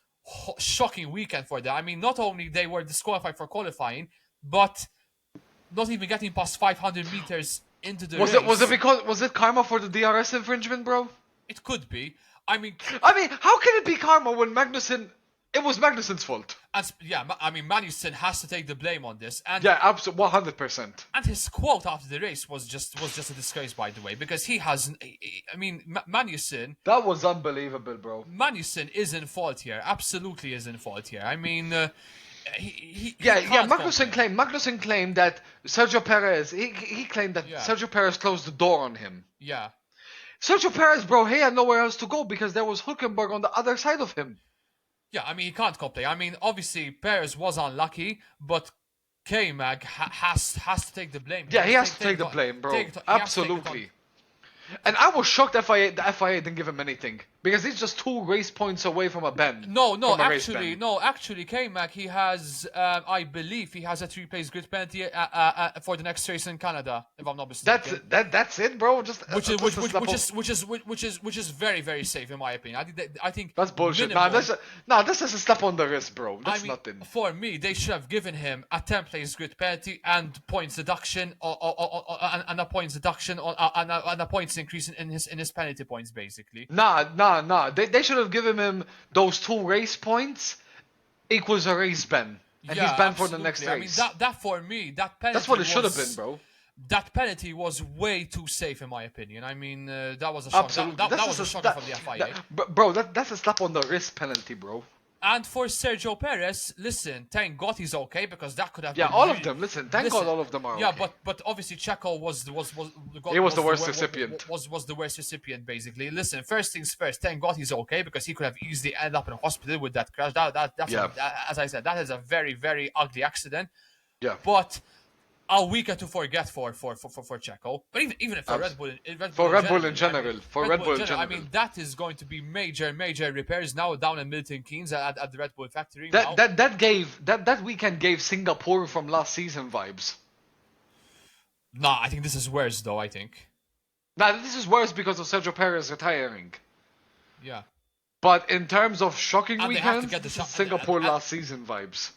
shocking weekend for them. I mean, not only they were disqualified for qualifying, but not even getting past 500 meters into the race. Was it karma for the DRS infringement, bro? It could be. I mean, How can it be karma when Magnussen? It was Magnussen's fault. Magnussen has to take the blame on this, and Yeah, absolutely, 100%. and his quote after the race was just a disgrace, by the way, because he has. I mean, Magnussen That was unbelievable, bro. is in fault here. Absolutely is in fault here. I mean, he Yeah. can't Magnussen claimed that Sergio Perez. He claimed that Yeah. Sergio Perez closed the door on him. Yeah. Sergio Perez, bro, he had nowhere else to go because there was Hülkenberg on the other side of him. Yeah, I mean, he can't complain. I mean, obviously, Perez was unlucky, but K-Mag has to take the blame. Yeah, he has to take the blame, bro. Absolutely. And I was shocked the FIA didn't give him anything. Because he's just 2 race points away from a ban. No, no, from a race actually, ban. no, actually, K-Mac, he has, I believe he has a 3-place grid penalty for the next race in Canada, if I'm not mistaken. That's it, bro. Just Which is just a slap of- which is very, very safe in my opinion. I think That's bullshit. minimum, That's just a slap on the wrist, bro. I That's mean, nothing. for me, they should have given him a 10-place grid penalty and points deduction, and a points deduction, and a points increase in his penalty points, basically. Nah. They should have given him those 2 race points equals a race ban, and he's Yeah, banned for the next absolutely. race. I mean, that for me, that penalty That's what it should have was- been, bro. That penalty was way too safe, in my opinion. I mean, that was a shock. Absolutely. That was a shocker from the FIA. Bro, that's a slap on the wrist penalty, bro. And for Sergio Perez, listen, thank God he's okay, because that could have Yeah, been all really- of them. Listen, thank God all of them are Yeah, okay. but obviously Checo was He was the worst recipient. Was the worst recipient, basically. Listen, first things first, thank God he's okay, because he could have easily ended up in a hospital with that crash. That's Yeah. as I said, that is a very, very ugly accident. Yeah. But a weekend to forget for Checo. But even if for Red Bull, in general, I mean, that is going to be major repairs now down in Milton Keynes at the Red Bull factory. That weekend gave Singapore from last season vibes. Nah, I think this is worse though. I think. Now this is worse because of Sergio Perez retiring. Yeah. But in terms of shocking And they have to weekends, get the this shot- is Singapore and- last season vibes.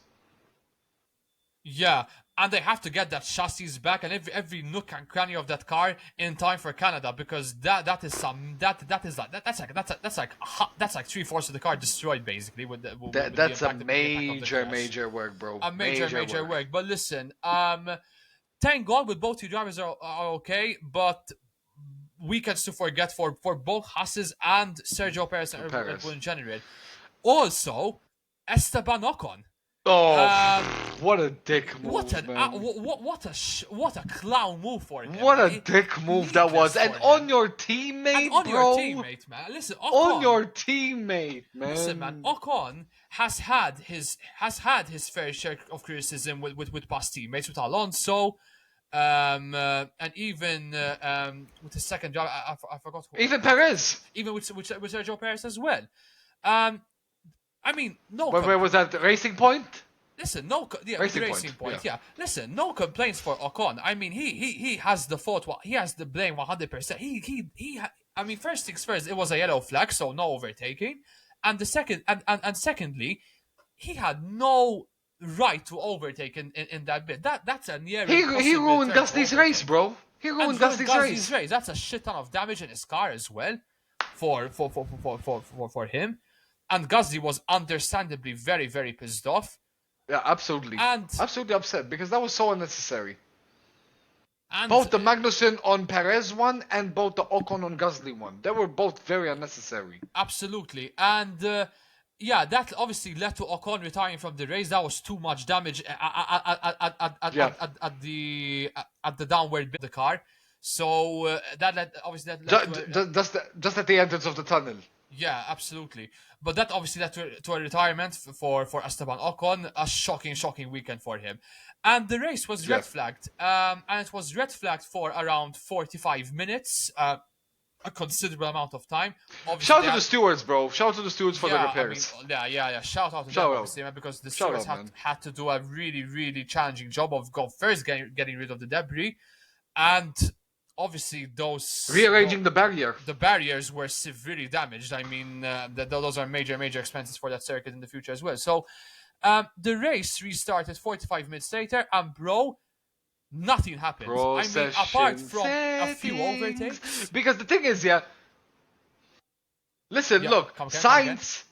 Yeah, and they have to get that chassis back and every nook and cranny of that car in time for Canada, because that's like 3/4 of the car destroyed, basically. With the That's a impact of the crash. major work, bro. A major work. But listen, thank God with both two drivers are okay, but weekends to forget for both Hasses and Sergio Perez and Red Bull in general. Also, Esteban Ocon. Oh, what a dick move, man. What a clown move for him. What a dick move that was. And on your teammate, And on bro. your teammate, man. Listen, Ocon, On your teammate, man. Listen, man. Ocon has had his fair share of criticism with past teammates, with Alonso, and even with his second driver. I forgot who. Even Perez. Even with Sergio Perez as well. I mean, no. Where was that? Racing Point? Listen, Racing Point. yeah. Listen, no complaints for Ocon. I mean, he has the fault. He has the blame 100%. I mean, first things first, it was a yellow flag, so no overtaking. And the secondly, he had no right to overtake in that bit. That's a near. He ruined Gasly's race, bro. He ruined Gasly's race. That's a shit ton of damage in his car as well, for him. And Gasly was understandably very, very pissed off. Yeah, absolutely. And absolutely upset because that was so unnecessary. And both the Magnussen on Perez one and both the Ocon on Gasly one. They were both very unnecessary. Absolutely. And that obviously led to Ocon retiring from the race. That was too much damage at the downward bit of the car. So that led just at the entrance of the tunnel. Yeah, absolutely. But that obviously led to a retirement for Esteban Ocon. A shocking weekend for him. And the race was red flagged. And it was red flagged for around 45 minutes. A considerable amount of time. Obviously, shout out to the stewards, bro. Shout out to the stewards for the repairs. I mean, yeah. Shout out to them, obviously, because the stewards had to do a really challenging job of getting rid of the debris. And obviously, rearranging the barrier. The barriers were severely damaged. I mean, those are major expenses for that circuit in the future as well. So, the race restarted 45 minutes later, and nothing happened. I mean, apart from a few overtakes. Because the thing is, listen, look, Sainz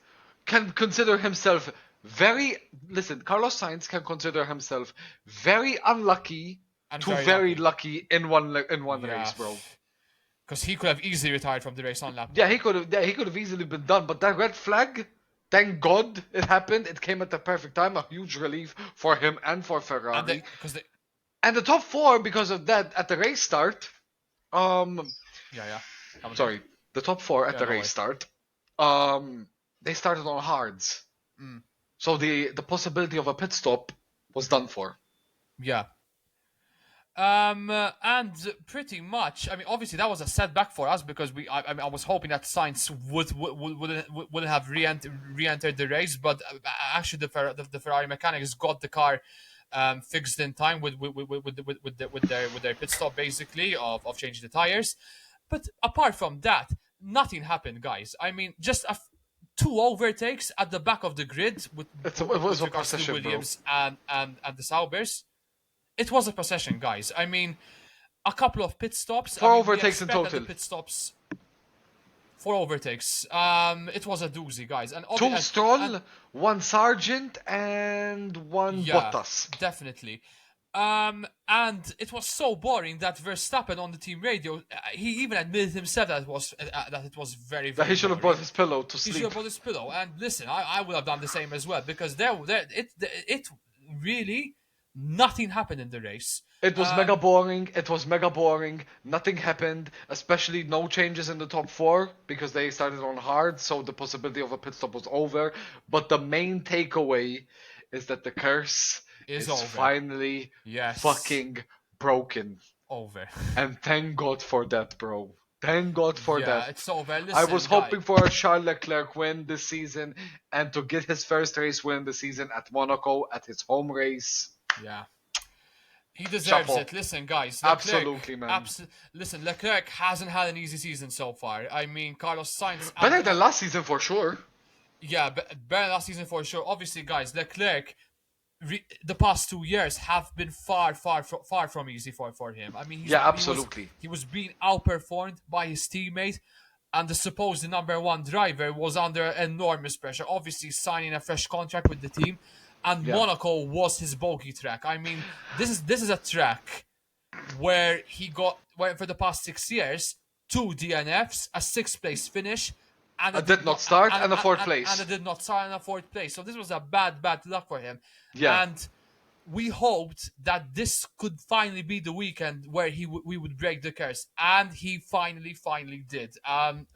can consider himself Carlos Sainz can consider himself very unlucky to very lucky in one race, bro. Because he could have easily retired from the race on lap. Yeah, he could have easily been done. But that red flag, thank God it happened. It came at the perfect time. A huge relief for him and for Ferrari. And the top four, because of that, at the race start. The top four at the race start. They started on hards. So the possibility of a pit stop was done for. Yeah. And pretty much, I mean, obviously that was a setback for us because I mean, I was hoping that Sainz wouldn't have re-entered the race, but actually the Ferrari mechanics got the car fixed in time with their pit stop basically of changing the tires. But apart from that, nothing happened, guys. I mean, just two overtakes at the back of the grid It was with a regards to procession, bro. Williams and the Saubers. It was a possession, guys. I mean, a couple of pit stops. I Four mean, we overtakes in expect that the total. pit stops, four overtakes. It was a doozy, guys, and Two and Stroll, one Sargent, and one yeah, Bottas. definitely. And it was so boring that Verstappen on the team radio, he even admitted himself that it was very That very he should have boring. brought his pillow to He should sleep. have bought his pillow. And listen, I would have done the same as well because it really nothing happened in the race. It was mega boring. It was mega boring. Nothing happened, especially no changes in the top four because they started on hard, so the possibility of a pit stop was over. But the main takeaway is that the curse Is is over. finally Yes. fucking broken. Over. And thank God for that, bro. Thank God for Yeah, that. it's over. Listen, I was guy- hoping for a Charles Leclerc win this season and to get his first race win this season at Monaco at his home race. Yeah. He deserves Chapeau. it. Listen, guys. Absolutely, man. Listen, Leclerc hasn't had an easy season so far. I mean, Carlos Sainz. Better than last season for sure. Yeah, better than last season for sure. Obviously, guys, Leclerc, the past 2 years have been far from easy for him. I mean, Yeah, absolutely. He was being outperformed by his teammate, and the supposed number one driver was under enormous pressure. Obviously, signing a fresh contract with the team, and Yeah. Monaco was his bogey track. I mean, this is a track where for the past 6 years, 2 DNFs, a sixth place finish, and A did not start and a fourth place. and a did not start and a fourth place. So this was a bad luck for him. Yeah. And we hoped that this could finally be the weekend where we would break the curse, and he finally did.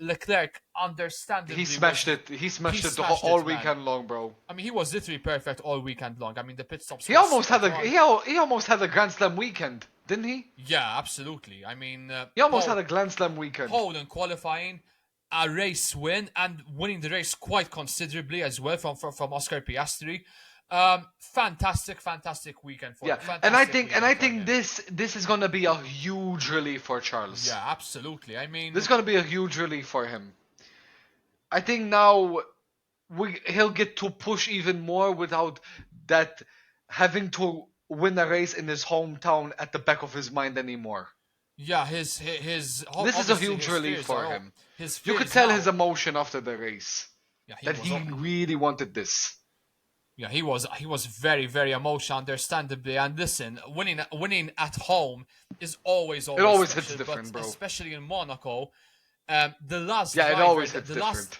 Leclerc, understandably, He smashed it. He smashed it smashed all it, man. weekend long, bro. I mean, he was literally perfect all weekend long. I mean, the pit stops. He were almost had spot a on. he almost had a Grand Slam weekend, didn't he? Yeah, absolutely. I mean, He almost had a Grand Slam weekend. pole and qualifying, a race win, and winning the race quite considerably as well from Oscar Piastri. Fantastic weekend for Yeah, him. and I Fantastic think weekend for him. this is gonna be a huge relief for Charles. Yeah, absolutely. I mean, This is gonna be a huge relief for him. I think now he'll get to push even more without that having to win a race in his hometown at the back of his mind anymore. yeah, This is a obviously huge his relief fears for are- him. His You could fears tell now- his emotion after the race yeah, that he really wanted this. Yeah, he was very emotional, understandably. And listen, winning at home is always always hits special, different, but bro. especially in Monaco. The last Yeah, it driver, always the, hits the different. last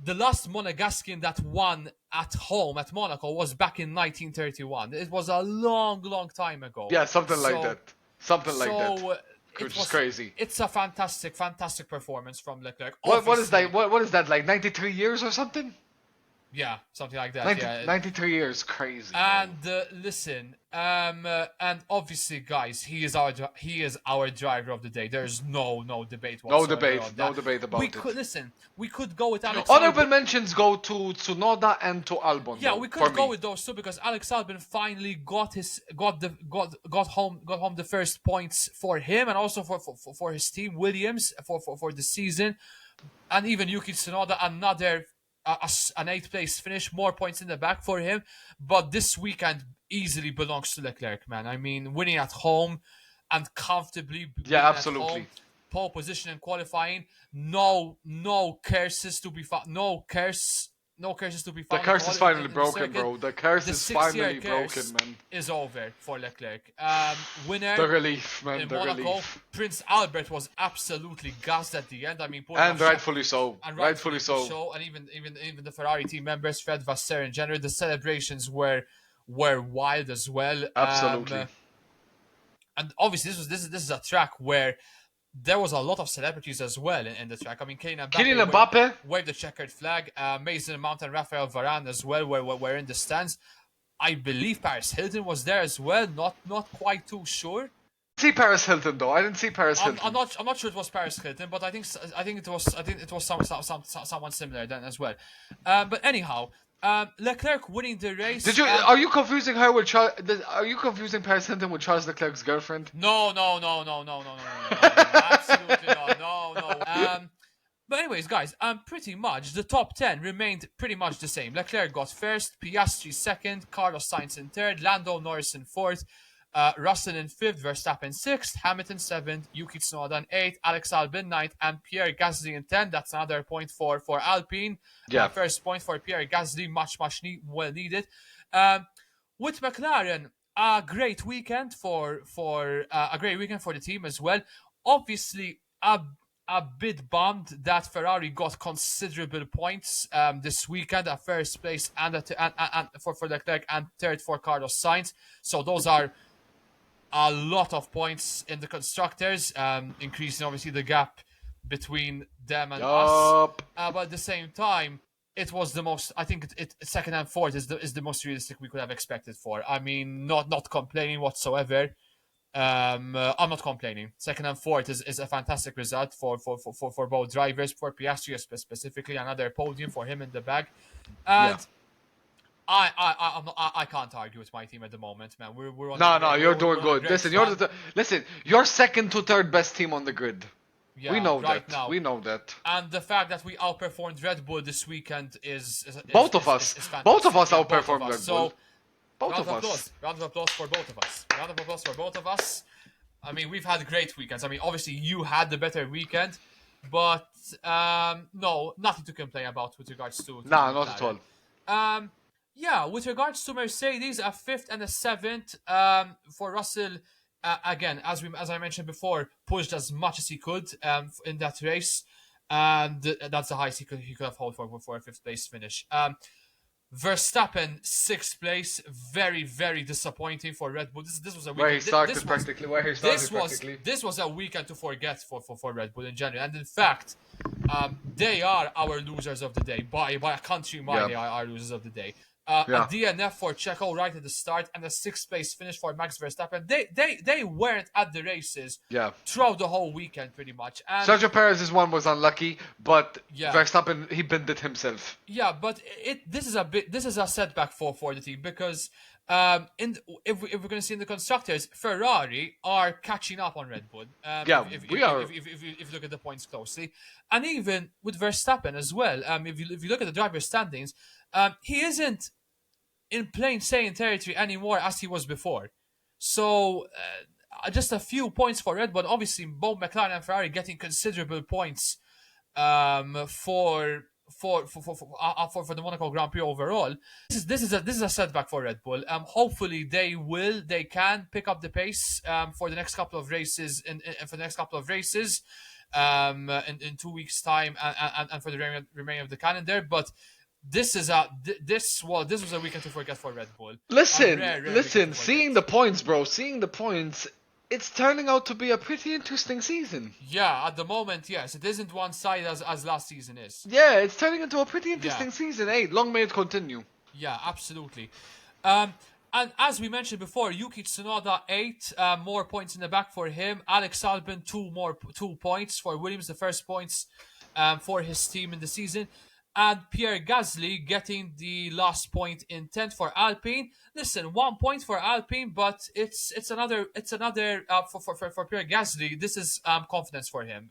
the last Monegasqian that won at home at Monaco was back in 1931. It was a long time ago. Yeah, something like So- that. Something like that. So it Which is was crazy. It's a fantastic performance from Leclerc. What is Obviously- that? What is that like? 93 years or something? Yeah, something like that. 93 years, crazy. bro. And listen, and obviously, guys, he is our driver of the day. There's no debate whatsoever. debate, on no that. debate about we it. Could, listen, we could go with Alex. Honorable Albon. mentions go to Tsunoda and to Albon. Yeah, though, we for could go me. with those two because Alex Albon finally got home the first points for him and also for his team Williams for the season, and even Yuki Tsunoda another. An 8th place finish, more points in the back for him. But this weekend easily belongs to Leclerc, man. I mean, winning at home and comfortably. Yeah, winning at absolutely. home, pole position in qualifying. No curses to be found. No curses to be The found. curse at all is finally in the broken, circuit. bro. The curse The is 6-year finally broken, curse man. is over for Leclerc. Winner The relief, man. in The Monaco. relief. Prince Albert was absolutely gassed at the end. I mean, pulling And off rightfully so. and Rightfully so. And even the Ferrari team members, Fred Vasseur and Jenner, the celebrations were wild as well. Absolutely. And obviously, this is a track where there was a lot of celebrities as well in the track. I mean, Kylian Mbappe. waved the checkered flag. Mason Mount and Rafael Varane as well were in the stands. I believe Paris Hilton was there as well. Not quite too sure. See Paris Hilton though. I didn't see Paris Hilton. I'm not sure it was Paris Hilton, but I think it was someone similar then as well. But anyhow, Leclerc winning the race. Are you confusing her with Are you confusing Paris Hilton with Charles Leclerc's girlfriend? No, absolutely not. No. But anyways, guys, pretty much the top 10 remained pretty much the same. Leclerc got first, Piastri second, Carlos Sainz in third, Lando Norris in fourth, Russell in fifth, Verstappen sixth, Hamilton seventh, Yuki Tsunoda in eighth, Alex Albon ninth, and Pierre Gasly in 10th. That's another point for Alpine. Yeah. First point for Pierre Gasly, much well needed. With McLaren, a great weekend for the team as well. Obviously, a bit bummed that Ferrari got considerable points this weekend at first place and for Leclerc and third for Carlos Sainz. So those are a lot of points in the constructors, increasing obviously the gap between them and us. But at the same time, it was the most. I think second and fourth is the most realistic we could have expected for. I mean, not complaining whatsoever. I'm not complaining. Second and fourth is a fantastic result for both drivers. For Piastri specifically, another podium for him in the bag. And I can't argue with my team at the moment, man. We're on. No, you're doing good. Listen, you're second to third best team on the grid. Yeah, we know right that. Now. We know that. And the fact that we outperformed Red Bull this weekend is both of us outperformed Red Bull. So, round of applause for both of us. Round of applause for both of us. I mean, we've had great weekends. I mean, obviously you had the better weekend, but no, nothing to complain about with regards to. Nah, not at all. Yeah, with regards to Mercedes, a fifth and a seventh. For Russell, again, as I mentioned before, pushed as much as he could in that race, and that's the highest he could have held for a fifth place finish. Verstappen, sixth place, very, very disappointing for Red Bull. This was a weekend. Where he started practically. This was a weekend to forget for Red Bull in general. And in fact, they are our losers of the day. By a country mile, they are our losers of the day. A DNF for Checo right at the start, and a sixth place finish for Max Verstappen. They weren't at the races throughout the whole weekend, pretty much. And Sergio Perez's one was unlucky, but Verstappen, he bended himself. Yeah, but this is a setback for the team because if we're going to see in the constructors, Ferrari are catching up on Red Bull. We are. If you look at the points closely, and even with Verstappen as well. If you look at the driver standings, he isn't in plain sailing territory anymore as he was before. So just a few points for Red Bull. Obviously, both McLaren and Ferrari getting considerable points for the Monaco Grand Prix overall. This is a setback for Red Bull. Hopefully they can pick up the pace for the next couple of races in 2 weeks' time and for the remaining of the calendar. But this was a weekend to forget for Red Bull. Listen, seeing the points, bro, it's turning out to be a pretty interesting season. Yeah, at the moment, yes. It isn't one-sided as last season is. Yeah, it's turning into a pretty interesting season. Hey, long may it continue. Yeah, absolutely. And as we mentioned before, Yuki Tsunoda 8 more points in the back for him. Alex Albon 2 points for Williams, the first points for his team in the season. And Pierre Gasly getting the last point in 10th for Alpine. Listen, 1 point for Alpine, but it's another for Pierre Gasly. This is confidence for him.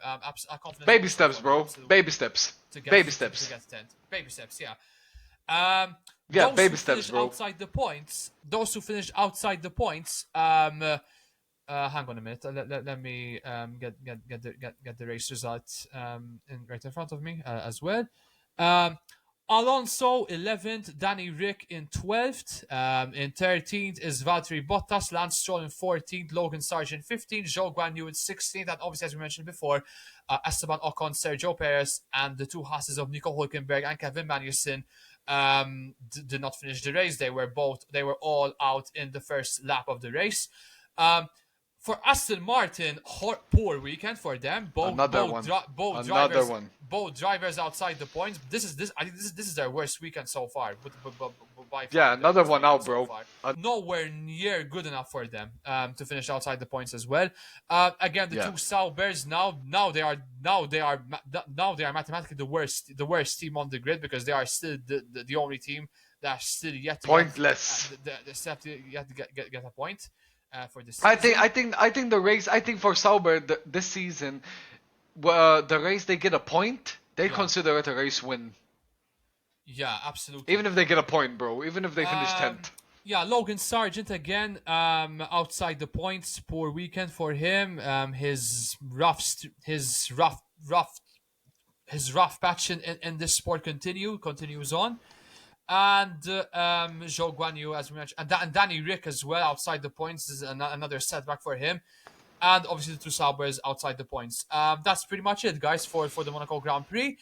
Baby steps, bro. Absolutely. Baby steps. Baby steps. To get 10th. Baby steps, yeah. Baby steps, bro. Those who finished outside the points. Hang on a minute. Let me get the race results right in front of me as well. Alonso 11th, Danny Rick in 12th, in 13th is Valtteri Bottas, Lance Stroll in 14th, Logan Sargent 15th, Zhou Guanyu in 16th, and obviously as we mentioned before, Esteban Ocon, Sergio Perez, and the two Haas's of Nico Hülkenberg and Kevin Magnussen did not finish the race. They were all out in the first lap of the race. For Aston Martin, poor weekend for them. Both drivers outside the points. I think this is their worst weekend so far. by Yeah, far another this one weekend out, so bro. far. Nowhere near good enough for them to finish outside the points as well. Again, the Yeah. two Sauber's now they are mathematically the worst team on the grid because they are still the only team that still yet to Pointless. yet to get a point for this I season. think the race. I think for Sauber this season, the race they get a point. They Yeah. consider it a race win, Yeah, absolutely. even if they get a point, bro. Even if they finish 10th. Yeah, Logan Sargent again, outside the points. Poor weekend for him. His rough patch in this sport continues on. And Zhou Guanyu, as we mentioned, and Danny Rick as well outside the points is another setback for him. And obviously the two Saubers outside the points. That's pretty much it, guys, for the Monaco Grand Prix.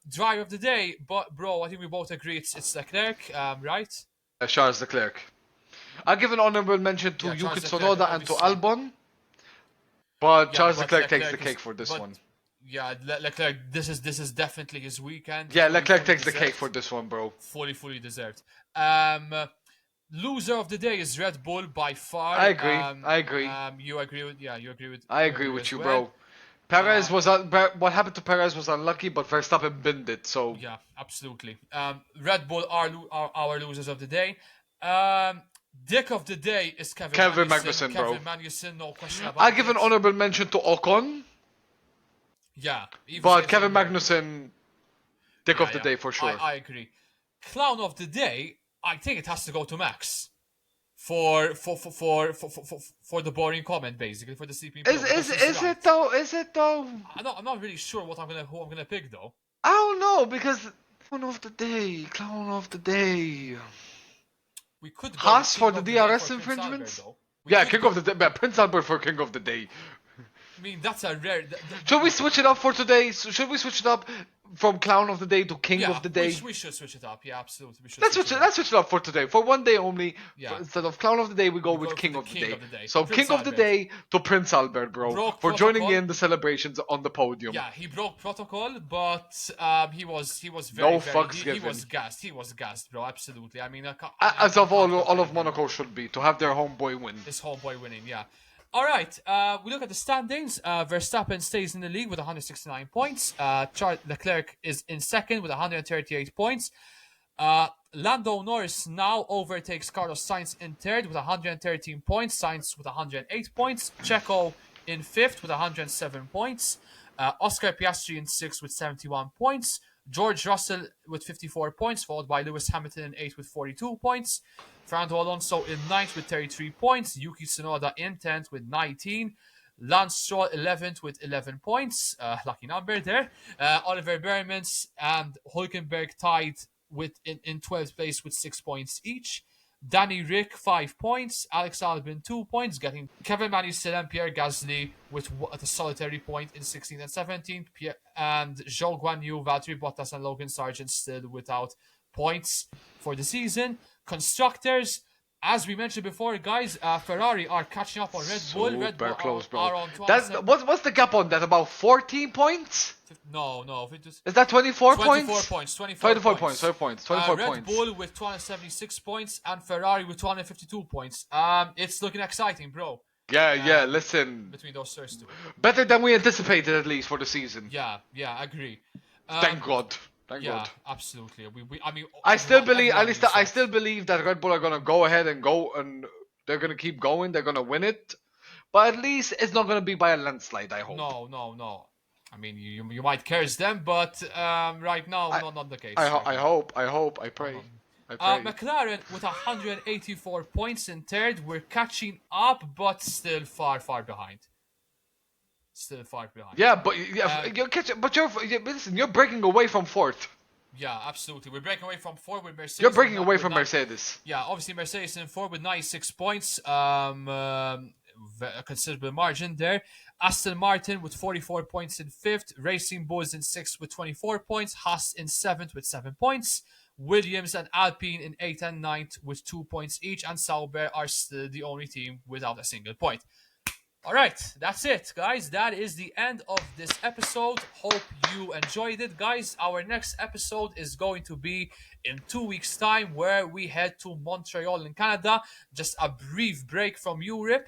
Driver of the day, but bro, I think we both agree it's Leclerc, right? Charles Leclerc. I give an honorable mention to Yeah, Yuki Charles Leclerc, Tsunoda and to obviously. Albon, but Yeah, Charles but Leclerc takes the Leclerc is- cake for this but, one. Yeah, Leclerc. This is definitely his weekend. Yeah, Fully Leclerc takes the deserved. cake for this one, bro. Fully deserved. Loser of the day is Red Bull by far. I agree. You agree with? Yeah, you agree with. I agree with as you, well. bro. Perez was what happened to Perez was unlucky, but Verstappen binned it. So Yeah, absolutely. Red Bull are our losers of the day. Dick of the day is Kevin Magnussen, bro. Kevin Magnussen, no question about I it. give an honorable mention to Ocon, Yeah, even but say Kevin something- Magnussen, dick of the day for sure. I agree. Clown of the day, I think it has to go to Max. For the boring comment, basically, for the CP. Is it though? Is it though? I'm not really sure who I'm gonna pick though. I don't know because clown of the day. We could go Haas with for King the of day DRS for Prince infringements? Albert, though. Yeah, could King go- of the day. Prince Albert for King of the day. I mean, that's a rare. Should we switch it up for today? Should we switch it up from Clown of the Day to King Yeah, of the Day? we should switch it up. Yeah, absolutely. We should. Let's switch it up for today. For one day only. Yeah. Instead of Clown of the Day, we go We with go King for of the the King Day. of the Day. So Prince King of the Albert. Day to Prince Albert, bro, Broke for joining protocol. in the celebrations on the podium. Yeah, he broke protocol, but he was No very fucks he given. was gassed. He was gassed, bro. Absolutely. I mean, As of all of Monaco should be to have their homeboy win. This homeboy winning, yeah. All right, we look at the standings. Verstappen stays in the league with 169 points. Charles Leclerc is in second with 138 points. Lando Norris now overtakes Carlos Sainz in third with 113 points. Sainz with 108 points. Checo in fifth with 107 points. Oscar Piastri in sixth with 71 points. George Russell with 54 points, followed by Lewis Hamilton in eighth with 42 points. Fernando Alonso in ninth with 33 points. Yuki Tsunoda in 10th with 19. Lance Stroll 11th with 11 points. Lucky number there. Oliver Behrmans and Hülkenberg tied in 12th place with 6 points each. Danny Rick 5 points. Alex Albon 2 points, getting Kevin Magnussen and Pierre Gasly with a solitary point in 16th and 17th. And Zhou Guanyu, Valtteri Bottas, and Logan Sargent still without points for the season. Constructors, as we mentioned before, guys, Ferrari are catching up on Red Bull. Red Bull Super close, bro. are on That's 27. what's the gap on that? About 14 points? No. If it Is that 24 24 points? points. 24 points. 24 Red points. Bull with 276 points and Ferrari with 252 points. It's looking exciting, bro. Yeah. Listen, Between those first two. better than we anticipated at least for the season. Yeah, I agree. Thank God. Thank Yeah, God. absolutely. I mean, I still believe. everyone At least needs I that. still believe that Red Bull are gonna go ahead and go, and they're gonna keep going. They're gonna win it, but at least it's not gonna be by a landslide. I hope. No. I mean, you might curse them, but right now, not the case. I right now. hope. I pray. McLaren with 184 points in third. We're catching up, but still far behind. Yeah, but you're catching. But listen. You're breaking away from fourth. Yeah, absolutely. We're breaking away from four with Mercedes. You're breaking away with from nine- Mercedes. Yeah, obviously Mercedes in four with 96 points. A considerable margin there. Aston Martin with 44 points in fifth. Racing Bulls in sixth with 24 points. Haas in seventh with 7 points. Williams and Alpine in 8th and 9th with 2 points each. And Sauber are still the only team without a single point. All right, that's it, guys. That is the end of this episode. Hope you enjoyed it, guys. Our next episode is going to be in 2 weeks' time, where we head to Montreal in Canada. Just a brief break from Europe.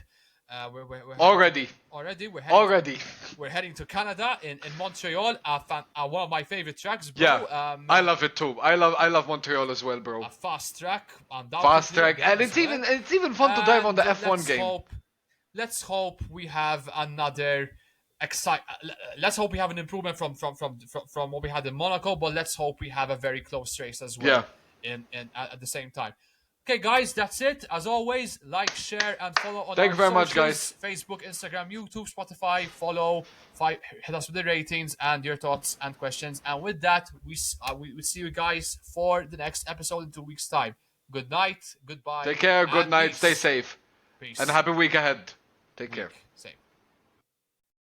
We're heading Already. already. Already. We're heading to Canada in Montreal. One of my favorite tracks, bro. Yeah. I love it too. I love Montreal as well, bro. A fast track, Fast track, again, and as well. it's even fun to drive on the And F1 game. Let's hope we have another let's hope we have an improvement from what we had in Monaco, but let's hope we have a very close race as well. Yeah. In at the same time. Okay, guys, that's it. As always, like, share, and follow on Thank our you very much, socials, guys. Facebook, Instagram, YouTube, Spotify. Follow, hit us with the ratings and your thoughts and questions. And with that, we see you guys for the next episode in 2 weeks' time. Good night, goodbye. Take care, good and night, peace. stay safe. Peace. And happy week ahead. Take care.